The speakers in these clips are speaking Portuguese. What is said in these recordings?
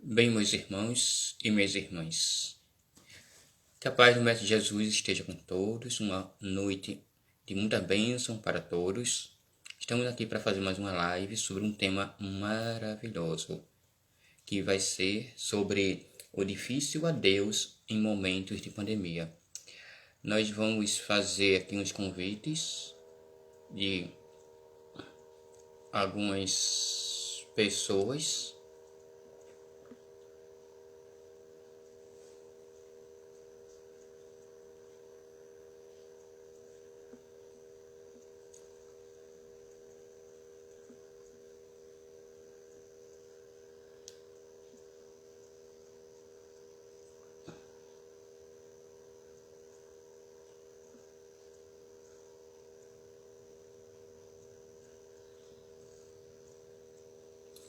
Bem, meus irmãos e minhas irmãs, que a paz do Mestre Jesus esteja com todos, uma noite de muita bênção para todos. Estamos aqui para fazer mais uma live sobre um tema maravilhoso, que vai ser sobre o difícil adeus em momentos de pandemia. Nós vamos fazer aqui uns convites de algumas pessoas.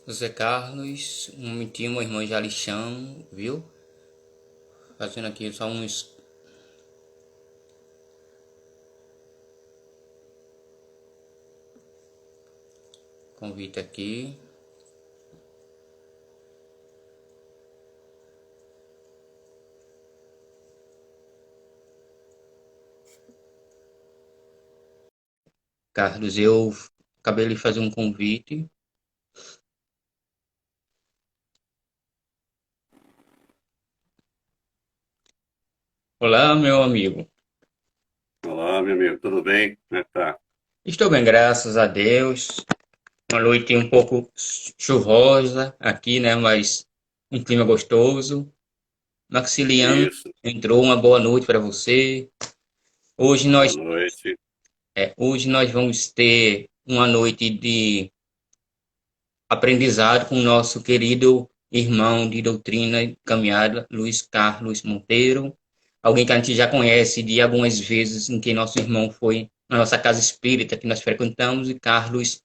José Carlos, um momentinho, meu irmão Jalixão, viu? Fazendo aqui só uns convite aqui. Carlos, eu acabei de fazer um convite. Olá, meu amigo. Olá, meu amigo, tudo bem? Como é que tá? Estou bem, graças a Deus. Uma noite um pouco chuvosa aqui, né? Mas um clima gostoso. Maxiliano, Isso, entrou uma boa noite para você. Hoje boa nós, noite. hoje nós vamos ter uma noite de aprendizado com o nosso querido irmão de doutrina e caminhada, Luiz Carlos Monteiro, alguém que a gente já conhece de algumas vezes em que nosso irmão foi na nossa casa espírita que nós frequentamos, e Carlos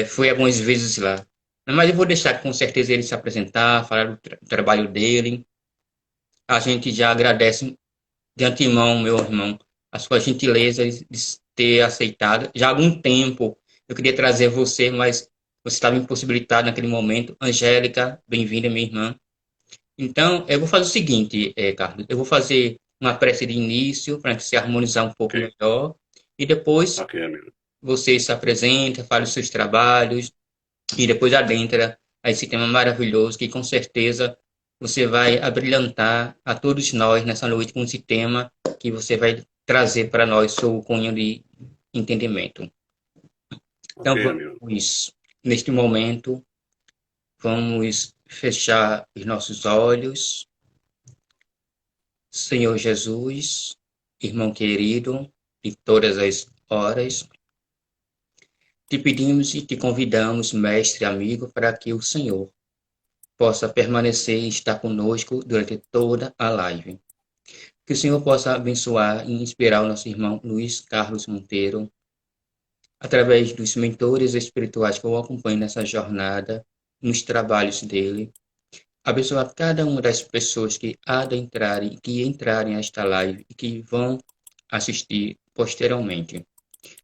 foi algumas vezes lá. Mas eu vou deixar com certeza ele se apresentar, falar do trabalho dele. A gente já agradece de antemão, meu irmão, a sua gentileza de ter aceitado. Já há algum tempo eu queria trazer você, mas você estava impossibilitado naquele momento. Angélica, bem-vinda, minha irmã. Então, eu vou fazer o seguinte, Carlos, eu vou fazer uma prece de início para se harmonizar um Ok, pouco melhor, e depois ok, amigo. você se apresenta, fala os seus trabalhos, e depois adentra a esse tema maravilhoso que com certeza você vai abrilhantar a todos nós nessa noite com esse tema que você vai trazer para nós seu cunho de entendimento. Ok, Então amigo. vamos, neste momento, vamos fechar os nossos olhos. Senhor Jesus, irmão querido, de todas as horas, te pedimos e te convidamos, mestre amigo, para que o Senhor possa permanecer e estar conosco durante toda a live. Que o Senhor possa abençoar e inspirar o nosso irmão Luiz Carlos Monteiro, através dos mentores espirituais que eu acompanho nessa jornada, nos trabalhos dele. Abençoar cada uma das pessoas que adentrarem, que entrarem nesta live e que vão assistir posteriormente.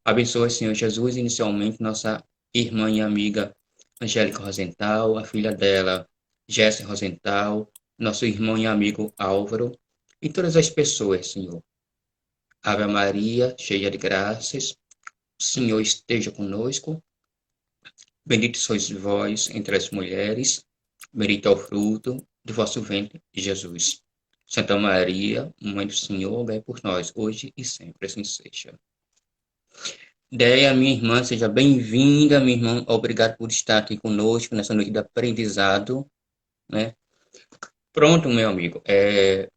Abençoa, Senhor Jesus, inicialmente nossa irmã e amiga Angélica Rosenthal, a filha dela, Jéssica Rosenthal, nosso irmão e amigo Álvaro, e todas as pessoas, Senhor. Ave Maria, cheia de graças, o Senhor esteja conosco. Bendito sois vós entre as mulheres, bendito é o fruto do vosso ventre, Jesus. Santa Maria, Mãe do Senhor, rogai por nós, hoje e sempre, assim seja. Deia, minha irmã, seja bem-vinda, minha irmã. Obrigado por estar aqui conosco nessa noite de aprendizado, né? Pronto, meu amigo.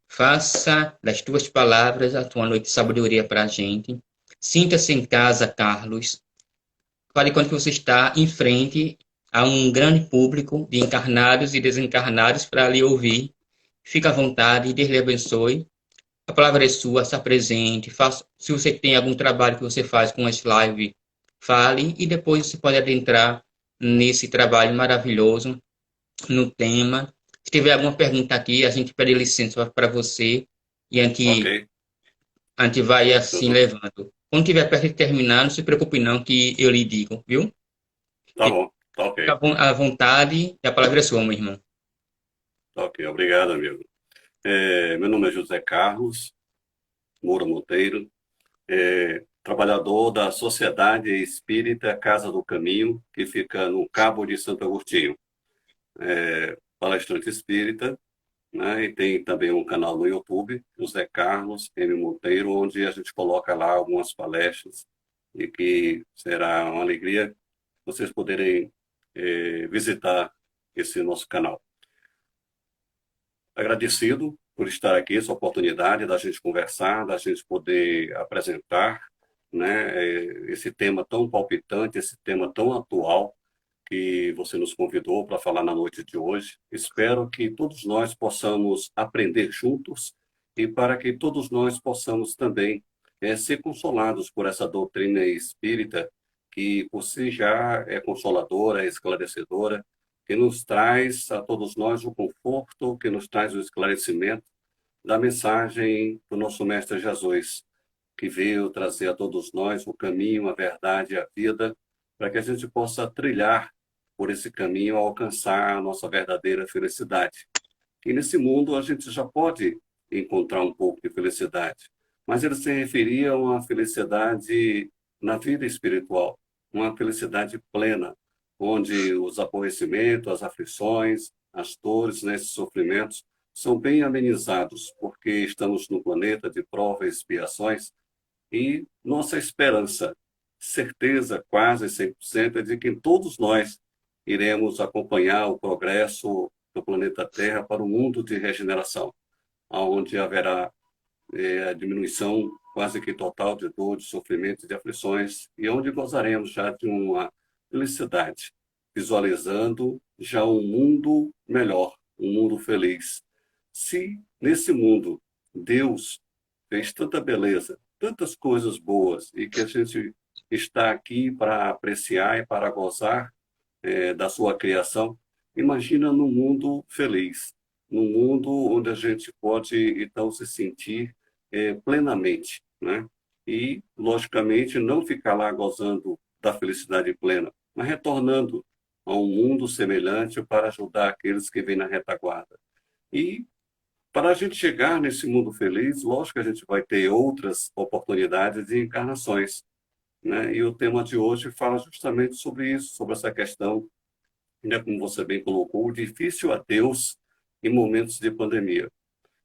Faça das tuas palavras a tua noite de sabedoria para a gente. Sinta-se em casa, Carlos. Fale quando você está em frente a um grande público de encarnados e desencarnados para lhe ouvir. Fica à vontade, Deus lhe abençoe. A palavra é sua, se apresente, faça, se você tem algum trabalho que você faz com as lives, fale e depois você pode adentrar nesse trabalho maravilhoso, no tema. Se tiver alguma pergunta aqui, a gente pede licença para você e Ok, a gente vai assim tudo levando. Quando tiver perto de terminar, não se preocupe não que eu lhe digo, viu? tá bom. Tá ok, Fica à vontade e a palavra é sua, meu irmão. tá ok. Obrigado, amigo. Meu nome é José Carlos Moura Monteiro, trabalhador da Sociedade Espírita Casa do Caminho, que fica no Cabo de Santo Agostinho. Palestrante espírita, né? E tem também um canal no YouTube, José Carlos M. Monteiro, onde a gente coloca lá algumas palestras e que será uma alegria vocês poderem visitar esse nosso canal. Agradecido por estar aqui, essa oportunidade da gente conversar, da gente poder apresentar, né, esse tema tão palpitante, esse tema tão atual que você nos convidou para falar na noite de hoje. Espero que todos nós possamos aprender juntos e para que todos nós possamos também ser consolados por essa doutrina espírita que por si já é consoladora, é esclarecedora, que nos traz a todos nós o conforto, que nos traz o esclarecimento da mensagem do nosso Mestre Jesus, que veio trazer a todos nós o caminho, a verdade e a vida, para que a gente possa trilhar por esse caminho, alcançar a nossa verdadeira felicidade. E nesse mundo a gente já pode encontrar um pouco de felicidade, mas ele se referia a uma felicidade na vida espiritual, uma felicidade plena, onde os aborrecimentos, as aflições, as dores, né, esses sofrimentos são bem amenizados, porque estamos num planeta de provas e expiações, e nossa esperança, certeza quase 100%, é de que todos nós iremos acompanhar o progresso do planeta Terra para o mundo de regeneração, onde haverá a diminuição quase que total de dor, de sofrimento, de aflições, e onde gozaremos já de uma felicidade, visualizando já um mundo melhor, um mundo feliz. Se nesse mundo Deus fez tanta beleza, tantas coisas boas, e que a gente está aqui para apreciar e para gozar da sua criação, imagina num mundo feliz, num mundo onde a gente pode, então, se sentir plenamente, né? E, logicamente, não ficar lá gozando da felicidade plena, mas retornando a um mundo semelhante para ajudar aqueles que vêm na retaguarda. E para a gente chegar nesse mundo feliz, lógico que a gente vai ter outras oportunidades de encarnações, né? E o tema de hoje fala justamente sobre isso, sobre essa questão, né, como você bem colocou, o difícil adeus em momentos de pandemia.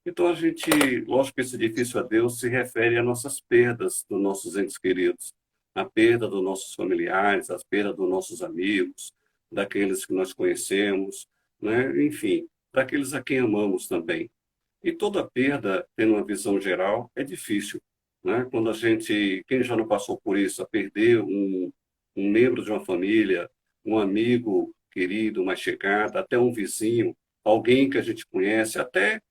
Então a gente, lógico que esse difícil adeus se refere a nossas perdas dos nossos entes queridos, a perda dos nossos familiares, a perda dos nossos amigos, daqueles que nós conhecemos, né? Enfim, daqueles a quem amamos também. E toda perda, tendo uma visão geral, é difícil, né? Quando a gente, quem já não passou por isso, a perder um membro de uma família, um amigo querido, mais chegado, até um vizinho, alguém que a gente conhece, até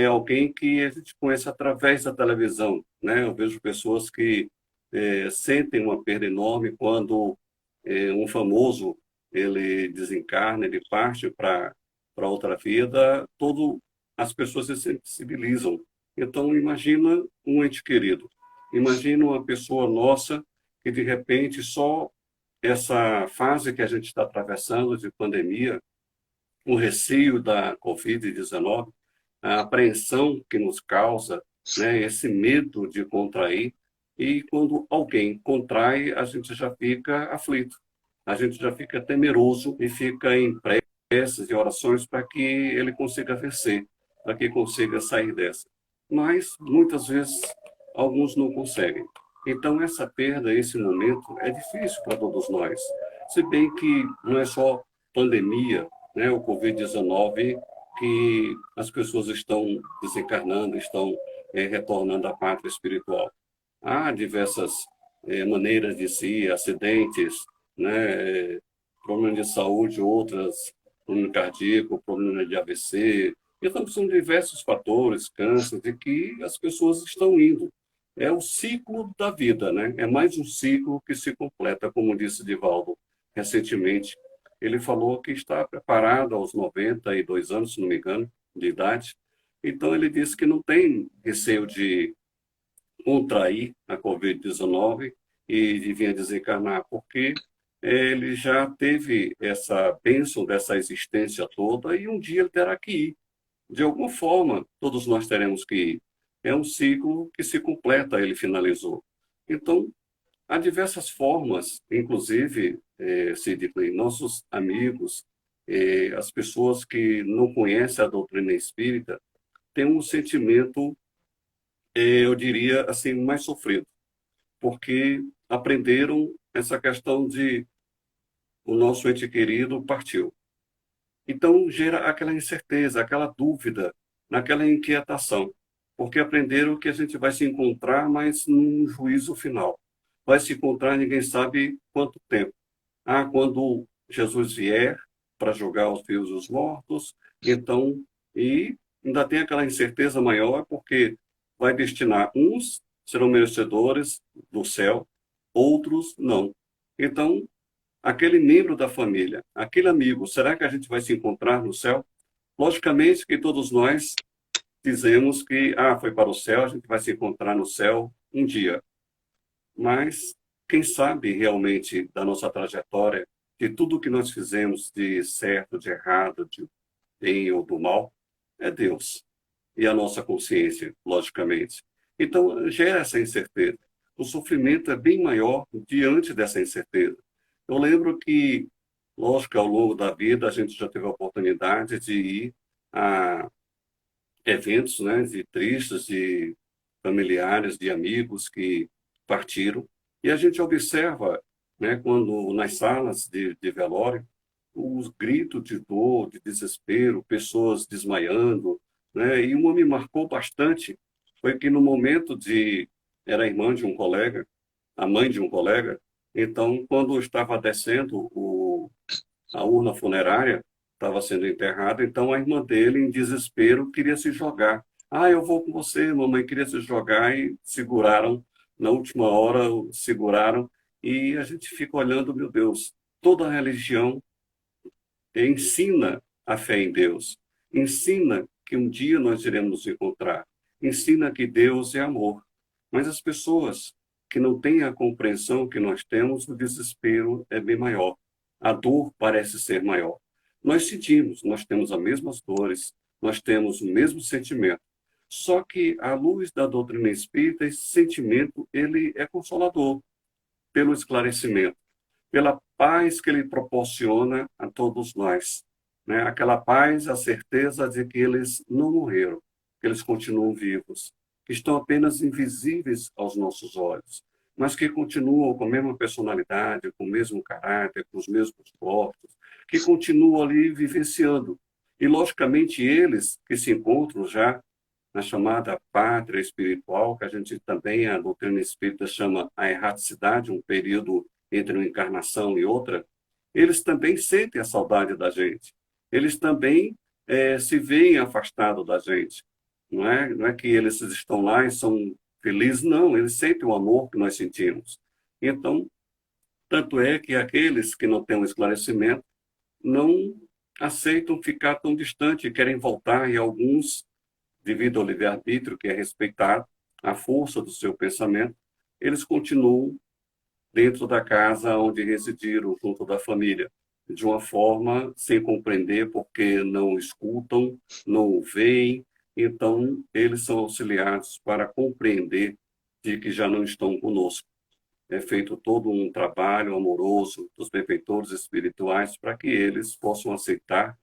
alguém que a gente conhece através da televisão, né? Eu vejo pessoas que sentem uma perda enorme quando um famoso ele desencarna, ele parte para outra vida, todo as pessoas se sensibilizam. Então, imagina um ente querido. Imagina uma pessoa nossa que, de repente, só essa fase que a gente está atravessando de pandemia, o receio da Covid-19, a apreensão que nos causa, né, esse medo de contrair, e quando alguém contrai, a gente já fica aflito, a gente já fica temeroso e fica em preces e orações para que ele consiga vencer, para que consiga sair dessa. Mas, muitas vezes, alguns não conseguem. Então, essa perda, esse momento, é difícil para todos nós. Se bem que não é só pandemia, né, o Covid-19, que as pessoas estão desencarnando, estão retornando à pátria espiritual. Há diversas maneiras de se, acidentes, né, problemas de saúde, outras, problema cardíaco, problema de AVC. Então, são diversos fatores, câncer, de que as pessoas estão indo. É o ciclo da vida, né? É mais um ciclo que se completa, como disse Divaldo recentemente. Ele falou que está preparado aos 92 anos, se não me engano, de idade. Então, ele disse que não tem receio de contrair a Covid-19 e de vir a desencarnar, porque ele já teve essa bênção dessa existência toda e um dia ele terá que ir. De alguma forma, todos nós teremos que ir. É um ciclo que se completa, ele finalizou. Então, há diversas formas, inclusive, Sidney, nossos amigos, as pessoas que não conhecem a doutrina espírita, têm um sentimento, eu diria assim, mais sofrido, porque aprenderam essa questão de o nosso ente querido partiu. Então, gera aquela incerteza, aquela dúvida, naquela inquietação, porque aprenderam que a gente vai se encontrar, mas num juízo final. Vai se encontrar, ninguém sabe quanto tempo. Ah, quando Jesus vier para julgar os vivos e os mortos, então, e ainda tem aquela incerteza maior, porque vai destinar uns serão merecedores do céu, outros não. Então, aquele membro da família, aquele amigo, será que a gente vai se encontrar no céu? Logicamente que todos nós dizemos que foi para o céu, a gente vai se encontrar no céu um dia. Mas quem sabe realmente da nossa trajetória, de tudo que nós fizemos de certo, de errado, de bem ou do mal, é Deus. E a nossa consciência, logicamente. Então, gera essa incerteza. O sofrimento é bem maior diante dessa incerteza. Eu lembro que, lógico, ao longo da vida, a gente já teve a oportunidade de ir a eventos, né, de tristes, de familiares, de amigos que partiram, e a gente observa, né, quando nas salas de velório, os gritos de dor, de desespero, pessoas desmaiando, né, e uma me marcou bastante, foi que no momento era a irmã de um colega, a mãe de um colega, então, quando estava descendo a urna funerária, estava sendo enterrada, então a irmã dele, em desespero, queria se jogar. Ah, eu vou com você, mamãe queria se jogar e seguraram, na última hora seguraram, e a gente fica olhando, meu Deus, toda a religião ensina a fé em Deus, ensina que um dia nós iremos nos encontrar, ensina que Deus é amor. Mas as pessoas que não têm a compreensão que nós temos, o desespero é bem maior. A dor parece ser maior. Nós sentimos, nós temos as mesmas dores, nós temos o mesmo sentimento. Só que, à luz da doutrina espírita, esse sentimento ele é consolador pelo esclarecimento, pela paz que ele proporciona a todos nós, né? Aquela paz, a certeza de que eles não morreram, que eles continuam vivos, que estão apenas invisíveis aos nossos olhos, mas que continuam com a mesma personalidade, com o mesmo caráter, com os mesmos gostos, que continuam ali vivenciando. E, logicamente, eles que se encontram já na chamada pátria espiritual, que a gente também, a doutrina espírita chama a erraticidade, um período entre uma encarnação e outra, eles também sentem a saudade da gente. Eles também se veem afastados da gente. Não é que eles estão lá e são felizes, não, eles sentem o amor que nós sentimos. Então, tanto é que aqueles que não têm um esclarecimento não aceitam ficar tão distante, querem voltar, e alguns, devido ao livre-arbítrio, que é respeitado, a força do seu pensamento, eles continuam dentro da casa onde residiram, junto da família, de uma forma sem compreender, porque não escutam, não o veem, então eles são auxiliados para compreender de que já não estão conosco. É feito todo um trabalho amoroso dos benfeitores espirituais para que eles possam aceitar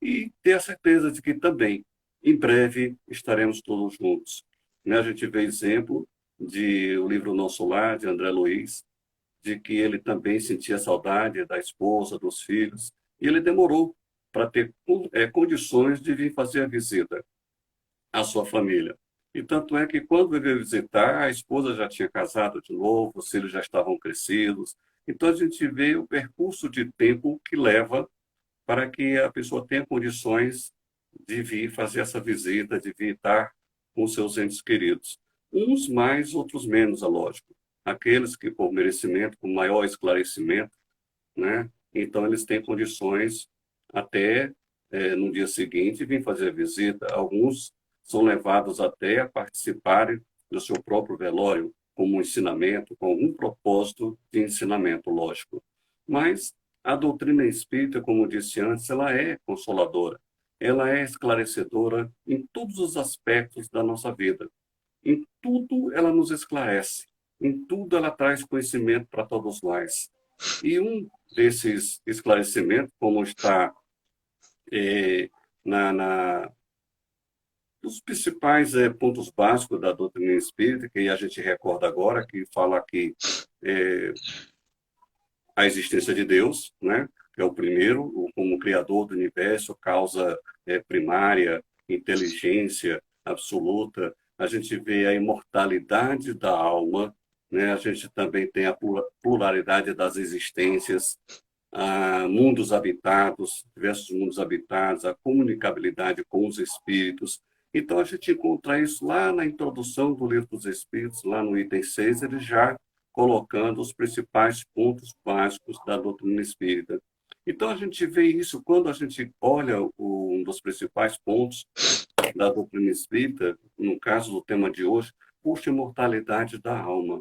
e ter a certeza de que também, em breve, estaremos todos juntos. Né? A gente vê exemplo de o livro Nosso Lar, de André Luiz, de que ele também sentia saudade da esposa, dos filhos, e ele demorou para ter condições de vir fazer a visita à sua família. E tanto é que quando ele veio visitar, a esposa já tinha casado de novo, os filhos já estavam crescidos. Então a gente vê o percurso de tempo que leva para que a pessoa tenha condições de vir fazer essa visita, de vir estar com seus entes queridos. Uns mais, outros menos, é lógico. Aqueles que, por merecimento, com maior esclarecimento, né? Então, eles têm condições até, no dia seguinte, vir fazer a visita. Alguns são levados até a participarem do seu próprio velório, como um ensinamento, com algum propósito de ensinamento, lógico. Mas a doutrina espírita, como eu disse antes, ela é consoladora, ela é esclarecedora em todos os aspectos da nossa vida. Em tudo ela nos esclarece, em tudo ela traz conhecimento para todos nós. E um desses esclarecimentos, como está eh, na os principais pontos básicos da doutrina espírita, que a gente recorda agora, que fala que é, a existência de Deus, né, que é o primeiro, como criador do universo, causa primária, inteligência absoluta. A gente vê a imortalidade da alma, né? A gente também tem a pluralidade das existências, a mundos habitados, diversos mundos habitados, a comunicabilidade com os espíritos. Então, a gente encontra isso lá na introdução do Livro dos Espíritos, lá no item 6, ele já colocando os principais pontos básicos da doutrina espírita. Então, a gente vê isso quando a gente olha um dos principais pontos da doutrina espírita, no caso do tema de hoje, puxa a imortalidade da alma.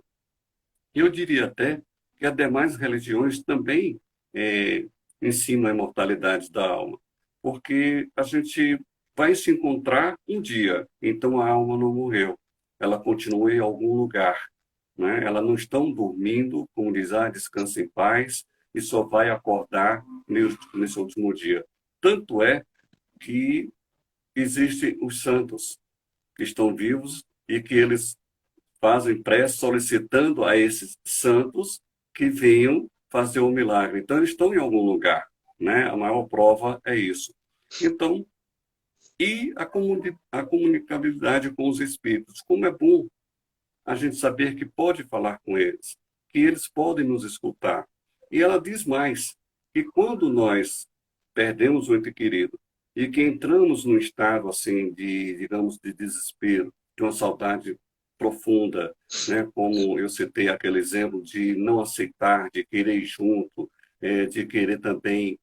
Eu diria até que as demais religiões também é, ensinam a imortalidade da alma, porque a gente vai se encontrar um dia, então a alma não morreu, ela continua em algum lugar, né? Elas não estão dormindo, como diz, descansa em paz, e só vai acordar nesse último dia. Tanto é que existem os santos que estão vivos e que eles fazem prece solicitando a esses santos que venham fazer o milagre. Então, eles estão em algum lugar, né? A maior prova é isso. Então, e a comunicabilidade com os espíritos. Como é bom a gente saber que pode falar com eles, que eles podem nos escutar. E ela diz mais, que quando nós perdemos o ente querido e que entramos num estado assim de, digamos, de desespero, de uma saudade profunda, né? Como eu citei aquele exemplo de não aceitar, de querer ir junto, de querer também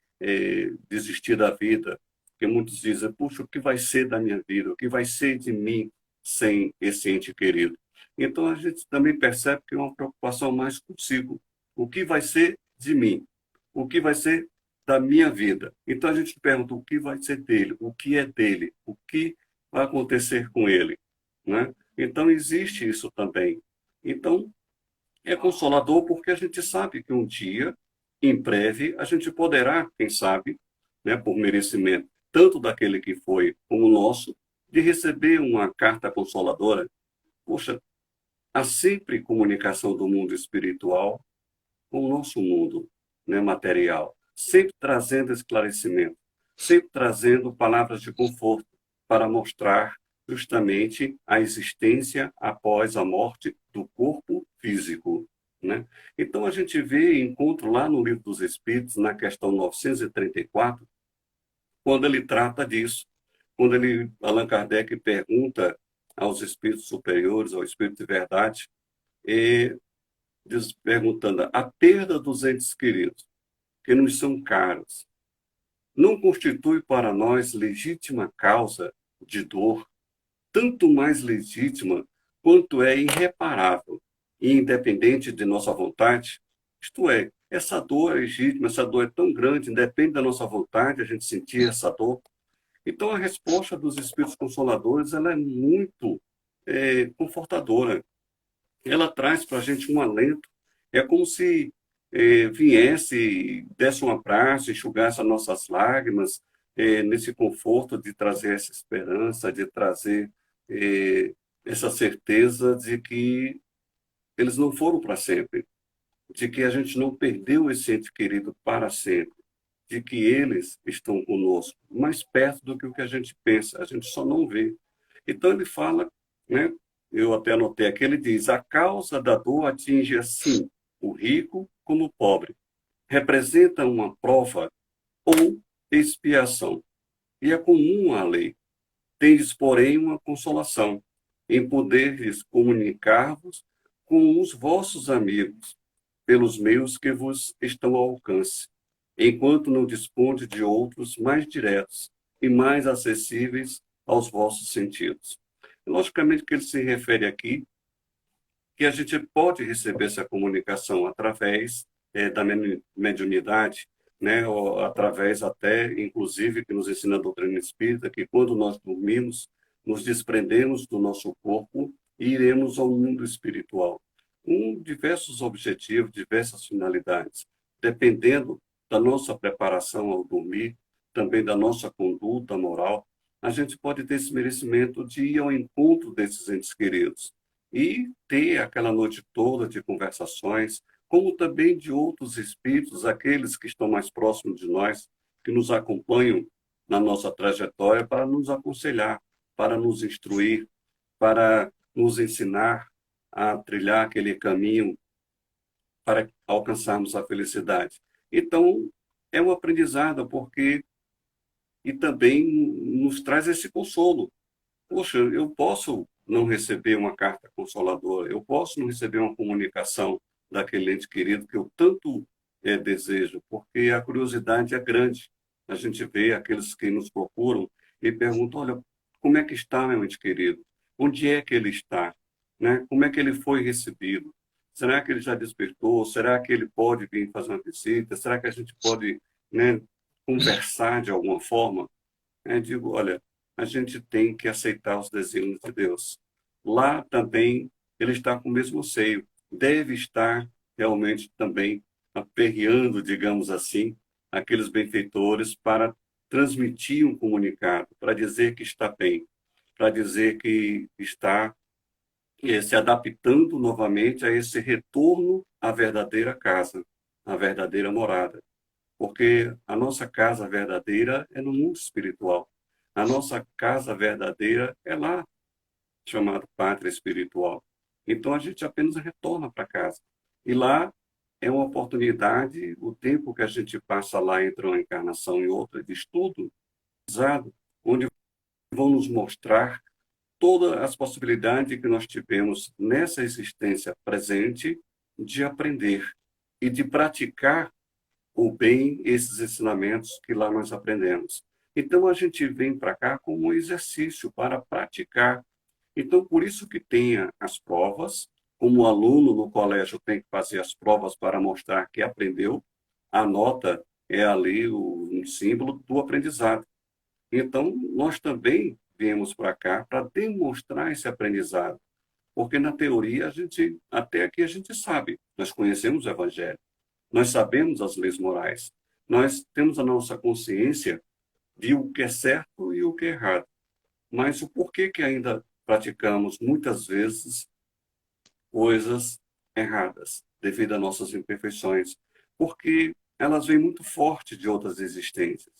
desistir da vida, porque muitos dizem, puxa, o que vai ser da minha vida? O que vai ser de mim sem esse ente querido? Então, a gente também percebe que é uma preocupação mais consigo. O que vai ser de mim? O que vai ser da minha vida? Então, a gente pergunta o que vai ser dele, o que é dele, o que vai acontecer com ele, né? Então, existe isso também. Então, é consolador porque a gente sabe que um dia, em breve, a gente poderá, quem sabe, né, por merecimento, tanto daquele que foi como nosso, de receber uma carta consoladora. Poxa, há sempre comunicação do mundo espiritual com o nosso mundo, né, material, sempre trazendo esclarecimento, sempre trazendo palavras de conforto para mostrar justamente a existência após a morte do corpo físico, né? Então a gente vê, encontra lá no Livro dos Espíritos, na questão 934, quando ele trata disso, quando Allan Kardec pergunta aos espíritos superiores, ao espírito de verdade, e perguntando: a perda dos entes queridos, que nos são caros, não constitui para nós legítima causa de dor, tanto mais legítima quanto é irreparável e independente de nossa vontade? Isto é, essa dor é legítima, essa dor é tão grande, independe da nossa vontade a gente sentir essa dor. Então, a resposta dos Espíritos Consoladores ela é muito confortadora. Ela traz para a gente um alento. É como se viesse, desse um abraço, enxugasse as nossas lágrimas, nesse conforto de trazer essa esperança, de trazer essa certeza de que eles não foram para sempre, de que a gente não perdeu esse ente querido para sempre, de que eles estão conosco, mais perto do que o que a gente pensa, a gente só não vê. Então ele fala, né? Eu até anotei aqui, ele diz: a causa da dor atinge assim o rico como o pobre, representa uma prova ou expiação, e é comum à lei. Tendes, porém, uma consolação, em poderes comunicar-vos com os vossos amigos, pelos meios que vos estão ao alcance, enquanto não disponde de outros mais diretos e mais acessíveis aos vossos sentidos. Logicamente que ele se refere aqui que a gente pode receber essa comunicação através da mediunidade, né, ou através até, inclusive, que nos ensina a doutrina espírita, que quando nós dormimos, nos desprendemos do nosso corpo e iremos ao mundo espiritual, com diversos objetivos, diversas finalidades, dependendo da nossa preparação ao dormir, também da nossa conduta moral, a gente pode ter esse merecimento de ir ao encontro desses entes queridos e ter aquela noite toda de conversações, como também de outros espíritos, aqueles que estão mais próximos de nós, que nos acompanham na nossa trajetória para nos aconselhar, para nos instruir, para nos ensinar a trilhar aquele caminho para alcançarmos a felicidade. Então, é um aprendizado, porque e também nos traz esse consolo. Poxa, eu posso não receber uma carta consoladora, eu posso não receber uma comunicação daquele ente querido que eu tanto desejo, porque a curiosidade é grande. A gente vê aqueles que nos procuram e perguntam, olha, como é que está meu ente querido? Onde é que ele está? Né? Como é que ele foi recebido? Será que ele já despertou? Será que ele pode vir fazer uma visita? Será que a gente pode, né, conversar de alguma forma? Digo, olha, a gente tem que aceitar os desígnios de Deus. Lá também ele está com o mesmo seio. Deve estar realmente também aperreando, digamos assim, aqueles benfeitores para transmitir um comunicado, para dizer que está bem, para dizer que está se adaptando novamente a esse retorno à verdadeira casa, à verdadeira morada. Porque a nossa casa verdadeira é no mundo espiritual. A nossa casa verdadeira é lá, chamada pátria espiritual. Então a gente apenas retorna para casa. E lá é uma oportunidade, o tempo que a gente passa lá entre uma encarnação e outra de estudo, onde vão nos mostrar todas as possibilidades que nós tivemos nessa existência presente de aprender e de praticar o bem esses ensinamentos que lá nós aprendemos. Então a gente vem para cá como um exercício para praticar. Então por isso que tem as provas, como o aluno no colégio tem que fazer as provas para mostrar que aprendeu, a nota é ali um símbolo do aprendizado. Então nós também viemos para cá para demonstrar esse aprendizado, porque na teoria a gente até aqui a gente sabe, nós conhecemos o evangelho, nós sabemos as leis morais. Nós temos a nossa consciência de o que é certo e o que é errado. Mas o porquê que ainda praticamos muitas vezes coisas erradas, devido às nossas imperfeições? Porque elas vêm muito forte de outras existências.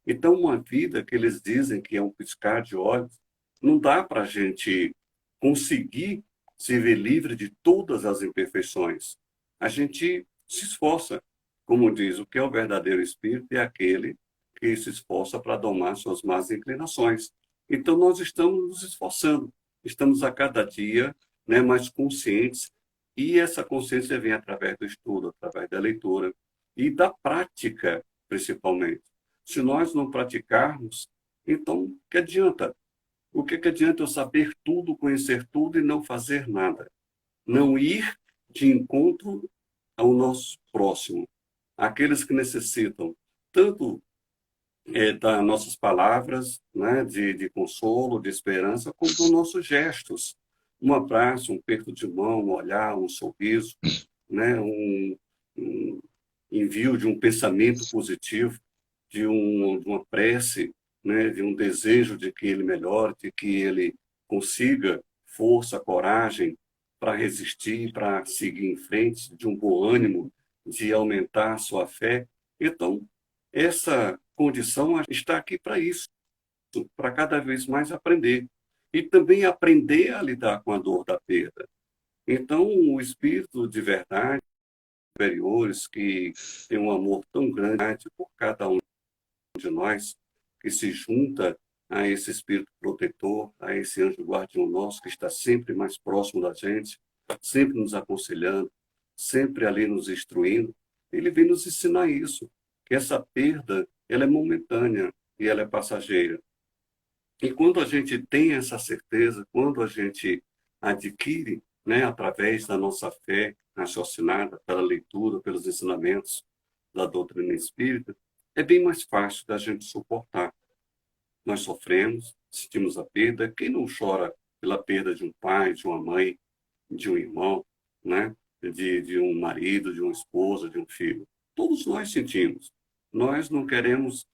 Então, uma vida que eles dizem que é um piscar de olhos, não dá para a gente conseguir se ver livre de todas as imperfeições. A gente se esforça. Como diz, o que é o verdadeiro espírito é aquele que se esforça para domar suas más inclinações. Então, nós estamos nos esforçando, estamos a cada dia, né, mais conscientes, e essa consciência vem através do estudo, através da leitura e da prática, principalmente. Se nós não praticarmos, então, que adianta? O que adianta eu saber tudo, conhecer tudo e não fazer nada? Não ir de encontro ao nosso próximo, aqueles que necessitam tanto das nossas palavras, né, de consolo, de esperança, como dos nossos gestos. Um abraço, um aperto de mão, um olhar, um sorriso, né, um envio de um pensamento positivo, de uma prece, né, de um desejo de que ele melhore, de que ele consiga força, coragem para resistir, para seguir em frente, de um bom ânimo, de aumentar a sua fé. Então, essa condição está aqui para isso, para cada vez mais aprender. E também aprender a lidar com a dor da perda. Então, o espírito de verdade, superiores, que tem um amor tão grande por cada um de nós, que se junta a esse espírito protetor, a esse anjo guardião nosso, que está sempre mais próximo da gente, sempre nos aconselhando, sempre ali nos instruindo, ele vem nos ensinar isso, que essa perda, ela é momentânea e ela é passageira. E quando a gente tem essa certeza, quando a gente adquire, né, através da nossa fé, raciocinada, pela leitura, pelos ensinamentos da doutrina espírita, é bem mais fácil da gente suportar. Nós sofremos, sentimos a perda. Quem não chora pela perda de um pai, de uma mãe, de um irmão, né? de um marido, de uma esposa, de um filho? Todos nós sentimos. Nós não queremos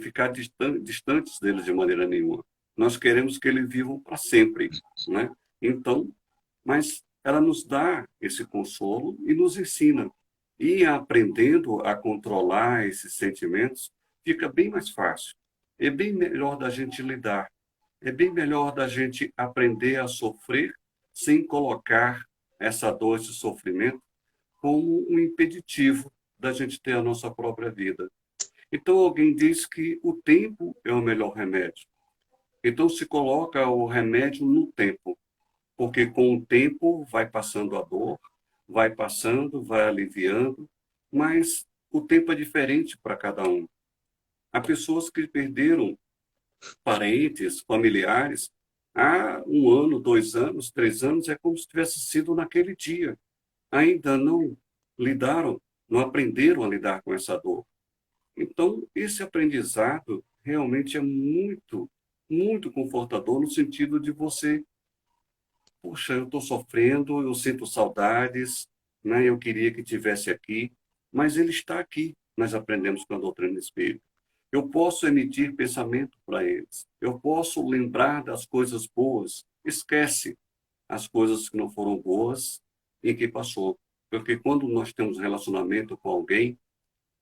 ficar distantes deles de maneira nenhuma. Nós queremos que eles vivam para sempre, né? Então, mas ela nos dá esse consolo e nos ensina. E aprendendo a controlar esses sentimentos, fica bem mais fácil. É bem melhor da gente lidar. É bem melhor da gente aprender a sofrer sem colocar essa dor, esse sofrimento, como um impeditivo da gente ter a nossa própria vida. Então, alguém diz que o tempo é o melhor remédio. Então, se coloca o remédio no tempo, porque com o tempo vai passando a dor, vai passando, vai aliviando, mas o tempo é diferente para cada um. Há pessoas que perderam parentes, familiares, há 1 ano, 2 anos, 3 anos, é como se tivesse sido naquele dia. Ainda não lidaram, não aprenderam a lidar com essa dor. Então, esse aprendizado realmente é muito, muito confortador no sentido de você, puxa, eu estou sofrendo, eu sinto saudades, né? Eu queria que tivesse aqui, mas ele está aqui. Nós aprendemos com a doutrina espírita. Eu posso emitir pensamento para eles. Eu posso lembrar das coisas boas. Esquece as coisas que não foram boas e que passou. Porque quando nós temos relacionamento com alguém,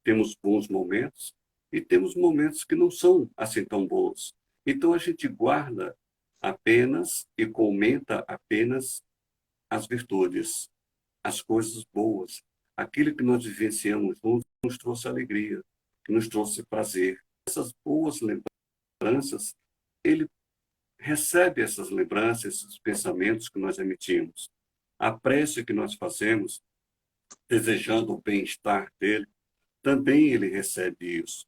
temos bons momentos e temos momentos que não são assim tão bons. Então a gente guarda apenas e comenta apenas as virtudes, as coisas boas, aquilo que nós vivenciamos juntos que nos trouxe alegria, que nos trouxe prazer. Essas boas lembranças, ele recebe essas lembranças, esses pensamentos que nós emitimos. A prece que nós fazemos, desejando o bem-estar dele, também ele recebe isso.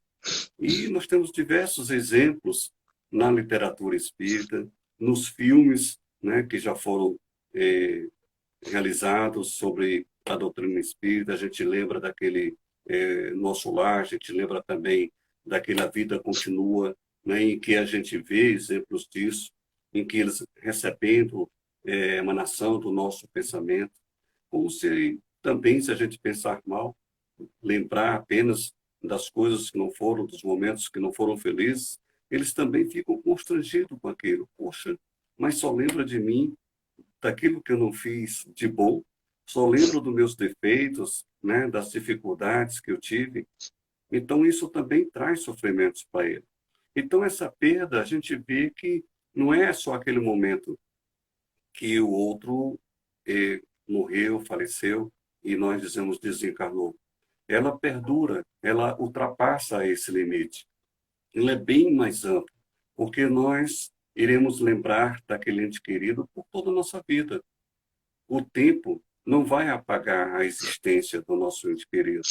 E nós temos diversos exemplos na literatura espírita, nos filmes, né, que já foram realizados sobre a doutrina espírita. A gente lembra daquele Nosso Lar, a gente lembra também daquele A Vida Continua, né, em que a gente vê exemplos disso, em que eles recebendo emanação do nosso pensamento, como se também, se a gente pensar mal, lembrar apenas das coisas que não foram, dos momentos que não foram felizes, eles também ficam constrangidos com aquilo. Poxa, mas só lembra de mim, daquilo que eu não fiz de bom, só lembro dos meus defeitos, né, das dificuldades que eu tive. Então, isso também traz sofrimentos para ele. Então, essa perda, a gente vê que não é só aquele momento que o outro morreu, faleceu, e nós dizemos desencarnou. Ela perdura, ela ultrapassa esse limite. Ela é bem mais ampla, porque nós iremos lembrar daquele ente querido por toda a nossa vida. O tempo não vai apagar a existência do nosso ente querido,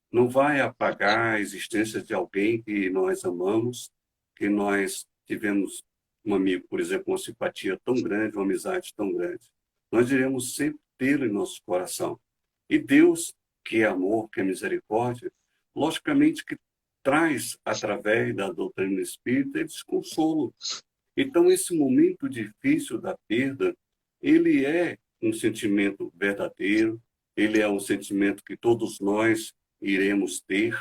não vai apagar a existência de alguém que nós amamos, que nós tivemos um amigo, por exemplo, uma simpatia tão grande, uma amizade tão grande. Nós iremos sempre tê-lo em nosso coração. E Deus, que é amor, que é misericórdia, logicamente que traz, através da doutrina espírita, esse consolo. Então, esse momento difícil da perda, ele é um sentimento verdadeiro, ele é um sentimento que todos nós iremos ter,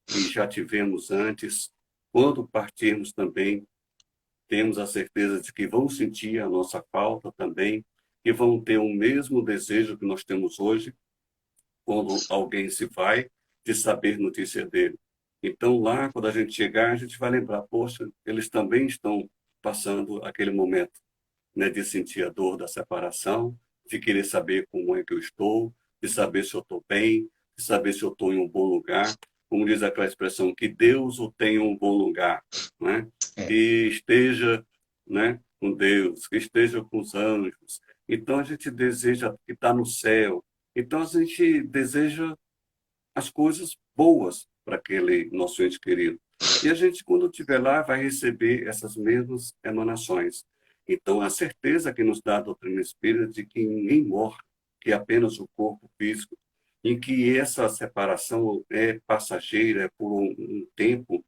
e já tivemos antes. Quando partirmos também, temos a certeza de que vão sentir a nossa falta também, e vão ter o mesmo desejo que nós temos hoje, quando alguém se vai, de saber notícia dele. Então, lá, quando a gente chegar, a gente vai lembrar, poxa, eles também estão passando aquele momento, né, de sentir a dor da separação, de querer saber como é que eu estou, de saber se eu estou bem, de saber se eu estou em um bom lugar. Como diz aquela expressão, que Deus o tenha em um bom lugar, né? É, Que esteja, né, com Deus, que esteja com os anjos. Então, a gente deseja que está no céu. Então, a gente deseja as coisas boas para aquele nosso ente querido. E a gente, quando estiver lá, vai receber essas mesmas emanações. Então, a certeza que nos dá a doutrina espírita de que ninguém morre, que apenas o corpo físico, em que essa separação é passageira, é por um tempo,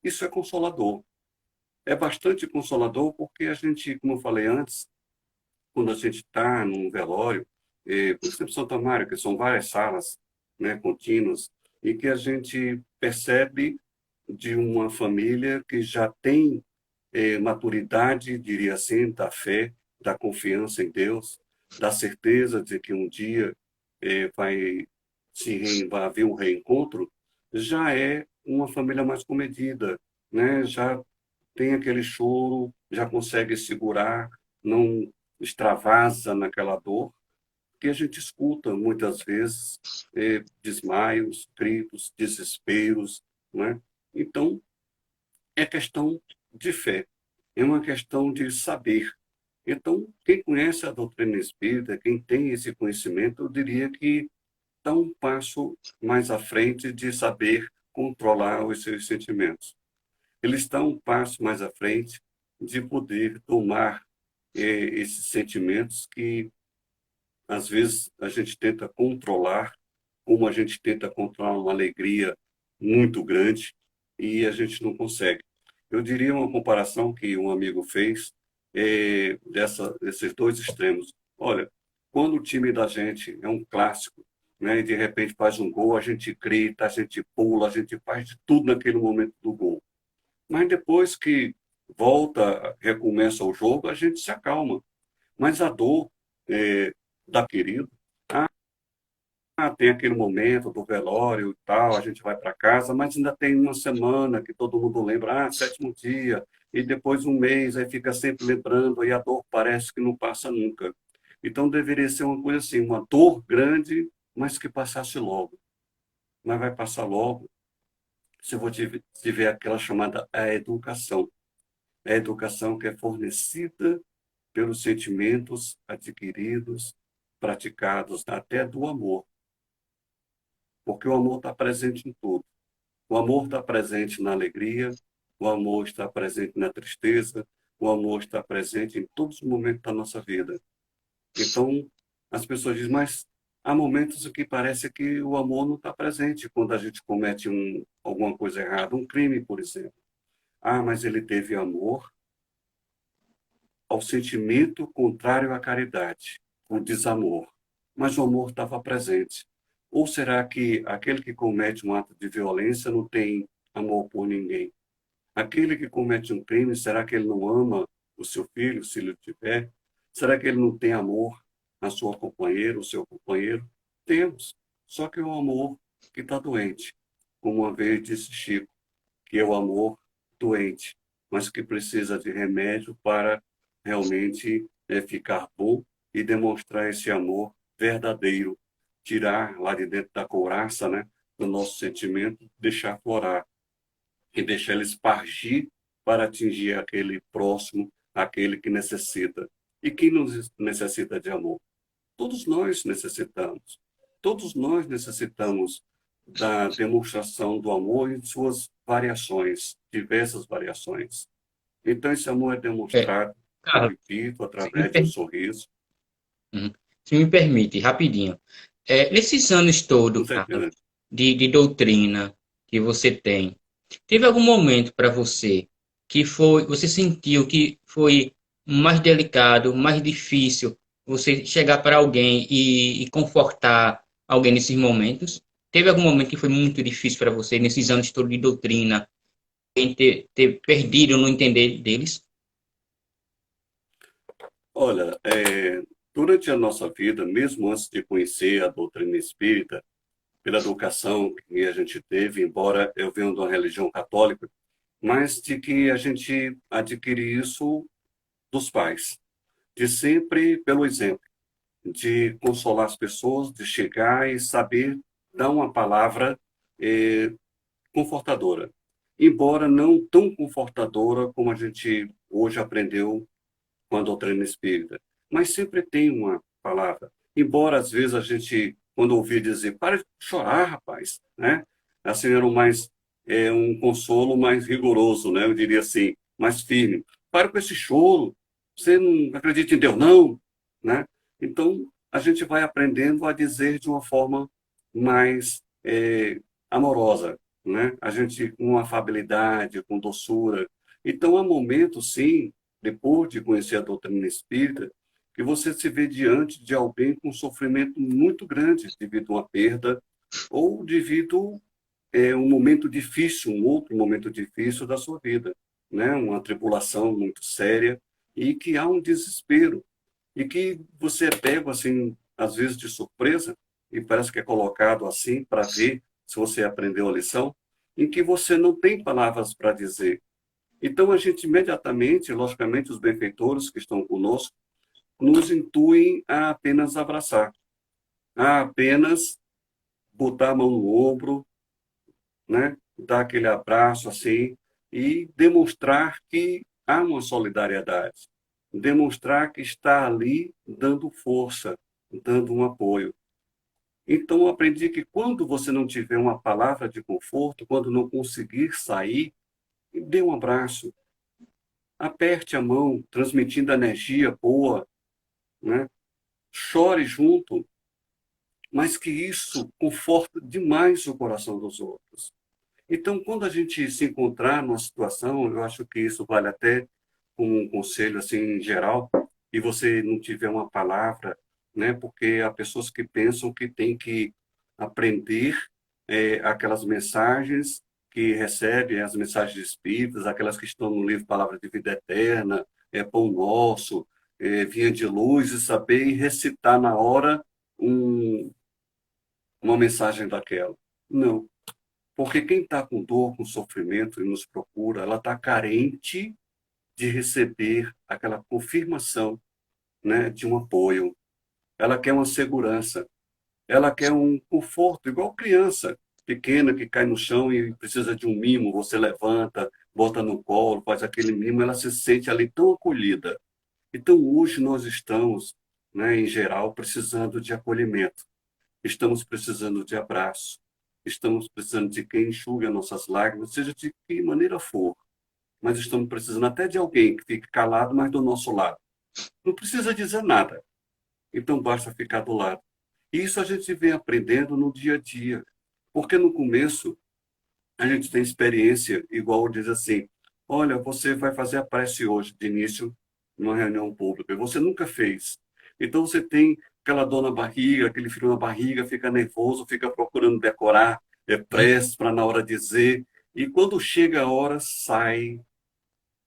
isso é consolador. É bastante consolador porque a gente, como eu falei antes, quando a gente está num velório, por exemplo, Santa Mário, que são várias salas, né, contínuas, e que a gente percebe de uma família que já tem maturidade, diria assim, da fé, da confiança em Deus, da certeza de que um dia vai vai haver um reencontro, já é uma família mais comedida, né? Já tem aquele choro, já consegue segurar, não extravasa naquela dor, que a gente escuta muitas vezes desmaios, gritos, desesperos, né? Então, é questão de fé, é uma questão de saber. Então, quem conhece a doutrina espírita, quem tem esse conhecimento, eu diria que está um passo mais à frente de saber controlar os seus sentimentos. Ele está um passo mais à frente de poder tomar esses sentimentos que, às vezes, a gente tenta controlar, como a gente tenta controlar uma alegria muito grande e a gente não consegue. Eu diria uma comparação que um amigo fez desses dois extremos. Olha, quando o time da gente é um clássico, né, e de repente faz um gol, a gente grita, a gente pula, a gente faz de tudo naquele momento do gol. Mas depois que volta, recomeça o jogo, a gente se acalma. Mas a dor da querido, tem aquele momento do velório e tal, a gente vai para casa, mas ainda tem uma semana que todo mundo lembra, sétimo dia, e depois um mês, aí fica sempre lembrando, e a dor parece que não passa nunca. Então deveria ser uma coisa assim, uma dor grande, mas que passasse logo. Mas vai passar logo se você tiver aquela chamada a educação. A educação que é fornecida pelos sentimentos adquiridos, praticados, até do amor. Porque o amor está presente em tudo. O amor está presente na alegria, o amor está presente na tristeza, o amor está presente em todos os momentos da nossa vida. Então, as pessoas dizem, mas há momentos em que parece que o amor não está presente quando a gente comete alguma coisa errada, um crime, por exemplo. Mas ele teve amor ao sentimento contrário à caridade, o desamor. Mas o amor estava presente. Ou será que aquele que comete um ato de violência não tem amor por ninguém? Aquele que comete um crime, será que ele não ama o seu filho, se ele tiver? Será que ele não tem amor à sua companheira, o seu companheiro? Temos. Só que é o amor que está doente. Como uma vez disse Chico, que é o amor doente, mas que precisa de remédio para realmente ficar bom e demonstrar esse amor verdadeiro, tirar lá de dentro da couraça, né, do nosso sentimento, deixar florar e deixar ele espargir para atingir aquele próximo, aquele que necessita. E quem nos necessita de amor? Todos nós necessitamos. Todos nós necessitamos da demonstração do amor em suas variações, diversas variações. Então, esse amor é É, demonstrado, eu Carlos, repito, se me, através de um per- sorriso. Uhum. Se me permite, rapidinho. Nesses anos Com todos, Carlos, certeza. de doutrina que você tem, teve algum momento para você que você sentiu que foi mais delicado, mais difícil você chegar para alguém e confortar alguém nesses momentos? Teve algum momento que foi muito difícil para você nesses anos todos de doutrina, em ter perdido no entender deles? Olha, durante a nossa vida, mesmo antes de conhecer a doutrina espírita, pela educação que a gente teve, embora eu venha de uma religião católica, mas de que a gente adquire isso dos pais, de sempre pelo exemplo, de consolar as pessoas, de chegar e saber dar uma palavra eh, confortadora, embora não tão confortadora como a gente hoje aprendeu com a doutrina espírita, mas sempre tem uma palavra, embora às vezes a gente, quando ouvir dizer, para de chorar, rapaz, né? Assim, era um consolo mais rigoroso, né? Eu diria assim, mais firme. Para com esse choro, você não acredita em Deus, não, né? Então, a gente vai aprendendo a dizer de uma forma mais amorosa, né? A gente com afabilidade, com doçura. Então, há momentos, sim, depois de conhecer a doutrina espírita, que você se vê diante de alguém com sofrimento muito grande devido a uma perda ou devido um momento difícil, um outro momento difícil da sua vida, né? Uma tribulação muito séria e que há um desespero e que você é pego assim, às vezes de surpresa e parece que é colocado assim para ver se você aprendeu a lição, em que você não tem palavras para dizer. Então a gente imediatamente, logicamente, os benfeitores que estão conosco, nos intuem a apenas abraçar, a apenas botar a mão no ombro, né? Dar aquele abraço assim e demonstrar que há uma solidariedade, demonstrar que está ali dando força, dando um apoio. Então, eu aprendi que quando você não tiver uma palavra de conforto, quando não conseguir sair, dê um abraço, aperte a mão, transmitindo energia boa, né? Chore junto, mas que isso conforta demais o coração dos outros. Então, quando a gente se encontrar numa situação, eu acho que isso vale até como um conselho assim em geral, e você não tiver uma palavra, né? Porque há pessoas que pensam que tem que aprender aquelas mensagens que recebem, as mensagens espíritas, aquelas que estão no livro Palavra de Vida Eterna, Pão Nosso, Vinha de Luz, e saber recitar na hora um, uma mensagem daquela. Não. Porque quem está com dor, com sofrimento e nos procura, ela está carente de receber aquela confirmação, né, de um apoio. Ela quer uma segurança, ela quer um conforto, igual criança pequena que cai no chão e precisa de um mimo, você levanta, bota no colo, faz aquele mimo, ela se sente ali tão acolhida. Então, hoje nós estamos, né, em geral, precisando de acolhimento. Estamos precisando de abraço. Estamos precisando de quem enxugue as nossas lágrimas, seja de que maneira for. Mas estamos precisando até de alguém que fique calado, mas do nosso lado. Não precisa dizer nada. Então basta ficar do lado. E isso a gente vem aprendendo no dia a dia. Porque no começo a gente tem experiência, igual diz assim, olha, você vai fazer a prece hoje, de início, numa reunião pública, e você nunca fez. Então você tem aquela dor na barriga, aquele frio na barriga, fica nervoso, fica procurando decorar prece para na hora dizer, e quando chega a hora, sai,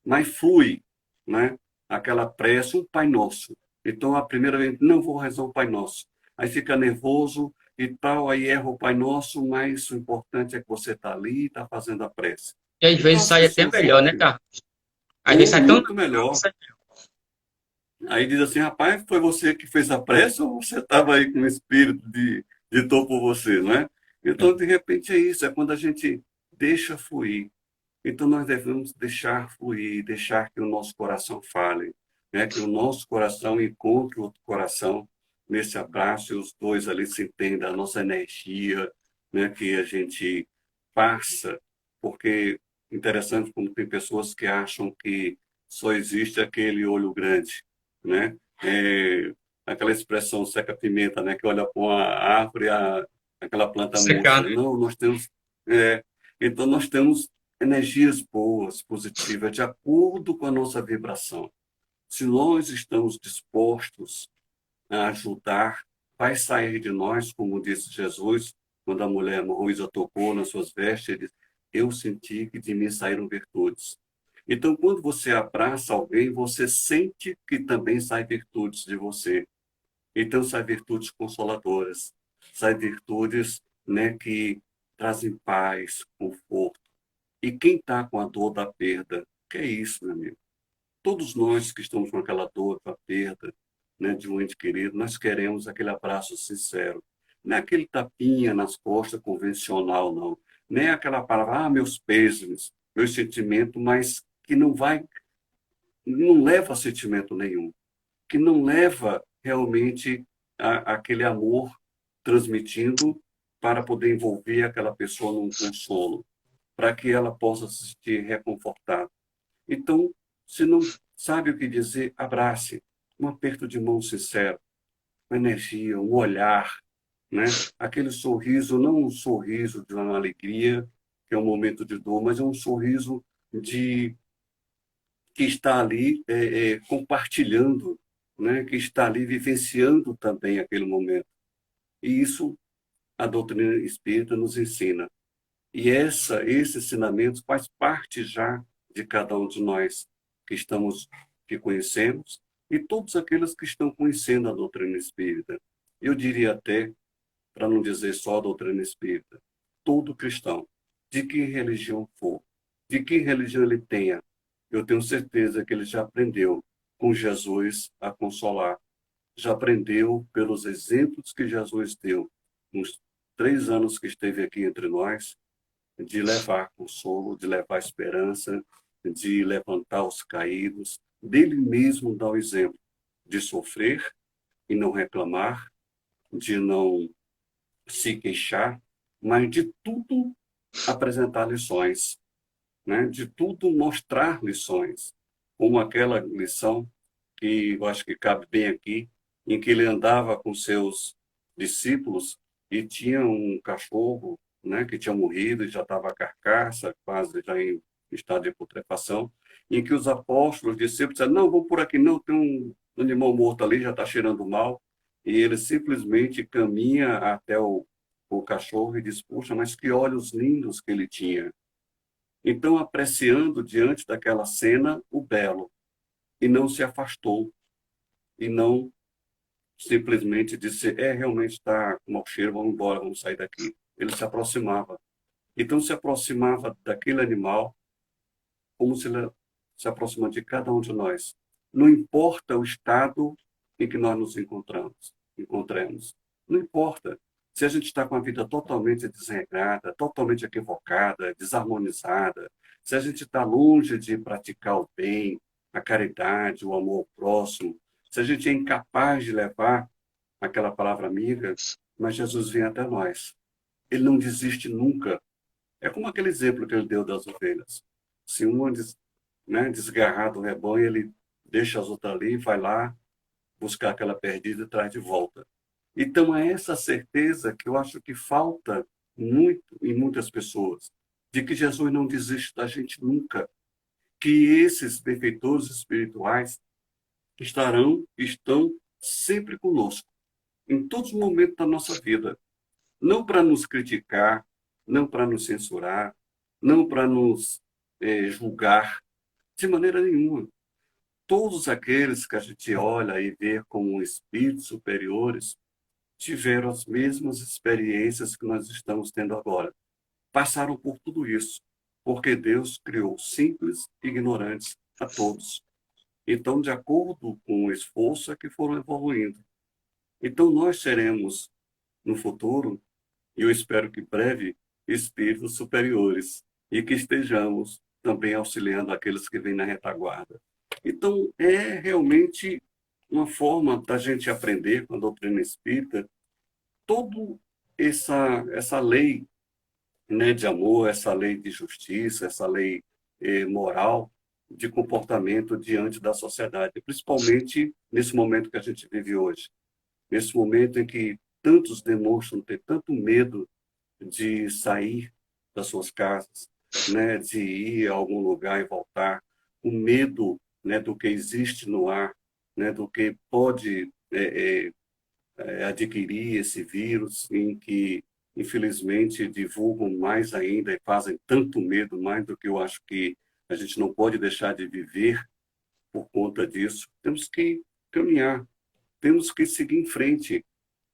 mas flui, né? Aquela prece, um Pai Nosso. Então, a primeira vez, não vou rezar o Pai Nosso. Aí fica nervoso e tal, aí erra o Pai Nosso, mas o importante é que você está ali e está fazendo a prece. E às Então, vezes as sai até pessoas melhor, né, ouvem, cara? Às vezes ou sai tão muito natural que melhor. sai. Aí diz assim, rapaz, foi você que fez a prece ou você estava aí com o espírito de dor por você, não é? Então, de repente, é isso, é quando a gente deixa fluir. Então, nós devemos deixar fluir, deixar que o nosso coração fale, né? Que o nosso coração encontre outro coração nesse abraço e os dois ali se entendam, a nossa energia, né? Que a gente passa, porque interessante como tem pessoas que acham que só existe aquele olho grande, né? Aquela expressão seca-pimenta, né? Que olha para uma árvore, aquela planta Secar, murcha. né? Não, nós temos... é, então, nós temos energias boas, positivas, de acordo com a nossa vibração. Se nós estamos dispostos a ajudar, vai sair de nós, como disse Jesus, quando a mulher Moisés tocou nas suas vestes, ele disse, eu senti que de mim saíram virtudes. Então, quando você abraça alguém, você sente que também saem virtudes de você. Então, saem virtudes consoladoras, saem virtudes, né, que trazem paz, conforto. E quem está com a dor da perda, que é isso, meu amigo? Todos nós que estamos com aquela dor, com a perda, né, de um ente querido, nós queremos aquele abraço sincero. Não é aquele tapinha nas costas convencional, não. Nem aquela palavra, meus pêsames, meu sentimento, mas que não vai, não leva a sentimento nenhum, que não leva realmente aquele amor transmitindo para poder envolver aquela pessoa num consolo, para que ela possa se sentir reconfortada. Então, se não sabe o que dizer, abrace, um aperto de mão sincero. uma energia, um olhar, né? Aquele sorriso, não um sorriso de uma alegria, que é um momento de dor, mas é um sorriso de que está ali compartilhando, né? Que está ali vivenciando também aquele momento. E isso a doutrina espírita nos ensina. E esse ensinamento faz parte já de cada um de nós que estamos, que conhecemos, e todos aqueles que estão conhecendo a doutrina espírita. Eu diria até, para não dizer só a doutrina espírita, todo cristão, de que religião for, de que religião ele tenha, eu tenho certeza que ele já aprendeu com Jesus a consolar, já aprendeu pelos exemplos que Jesus deu nos 3 anos que esteve aqui entre nós, de levar consolo, de levar esperança, de levantar os caídos, dele mesmo dar o exemplo de sofrer e não reclamar, de não se queixar, mas de tudo apresentar lições, né? De tudo mostrar lições, como aquela lição que eu acho que cabe bem aqui, em que ele andava com seus discípulos e tinha um cachorro, né, que tinha morrido e já estava a carcaça, quase já em estado de putrefação, em que os apóstolos, os discípulos disseram, não, vou por aqui não, tem um animal morto ali, já está cheirando mal, e ele simplesmente caminha até o cachorro e diz, puxa, mas que olhos lindos que ele tinha. Então, apreciando diante daquela cena o belo, e não se afastou, e não simplesmente disse, realmente está com mau cheiro, vamos embora, vamos sair daqui. Ele se aproximava. Então, se aproximava daquele animal como se ele se aproxima de cada um de nós. Não importa o estado em que nós nos encontremos. Não importa. Se a gente está com a vida totalmente desregrada, totalmente equivocada, desarmonizada, se a gente está longe de praticar o bem, a caridade, o amor ao próximo, se a gente é incapaz de levar aquela palavra amiga, mas Jesus vem até nós. Ele não desiste nunca. É como aquele exemplo que ele deu das ovelhas. Se uma desgarrar do rebanho, ele deixa as outras ali, vai lá buscar aquela perdida e traz de volta. Então, é essa certeza que eu acho que falta muito em muitas pessoas, de que Jesus não desiste da gente nunca, que esses benfeitores espirituais estão sempre conosco, em todos os momentos da nossa vida, não para nos criticar, não para nos censurar, não para nos julgar, de maneira nenhuma. Todos aqueles que a gente olha e vê como espíritos superiores tiveram as mesmas experiências que nós estamos tendo agora. Passaram por tudo isso, porque Deus criou simples e ignorantes a todos. Então, de acordo com o esforço, é que foram evoluindo. Então, nós seremos, no futuro, e eu espero que breve, espíritos superiores e que estejamos também auxiliando aqueles que vêm na retaguarda. Então, é realmente uma forma da gente aprender com a doutrina espírita toda essa lei, né, de amor, essa lei de justiça, essa lei moral de comportamento diante da sociedade, principalmente nesse momento que a gente vive hoje, nesse momento em que tantos demonstram ter tanto medo de sair das suas casas, né, de ir a algum lugar e voltar, o medo, né, do que existe no ar, né, do que pode adquirir esse vírus, em que, infelizmente, divulgam mais ainda e fazem tanto medo, mais do que eu acho que a gente não pode deixar de viver por conta disso. Temos que caminhar, temos que seguir em frente.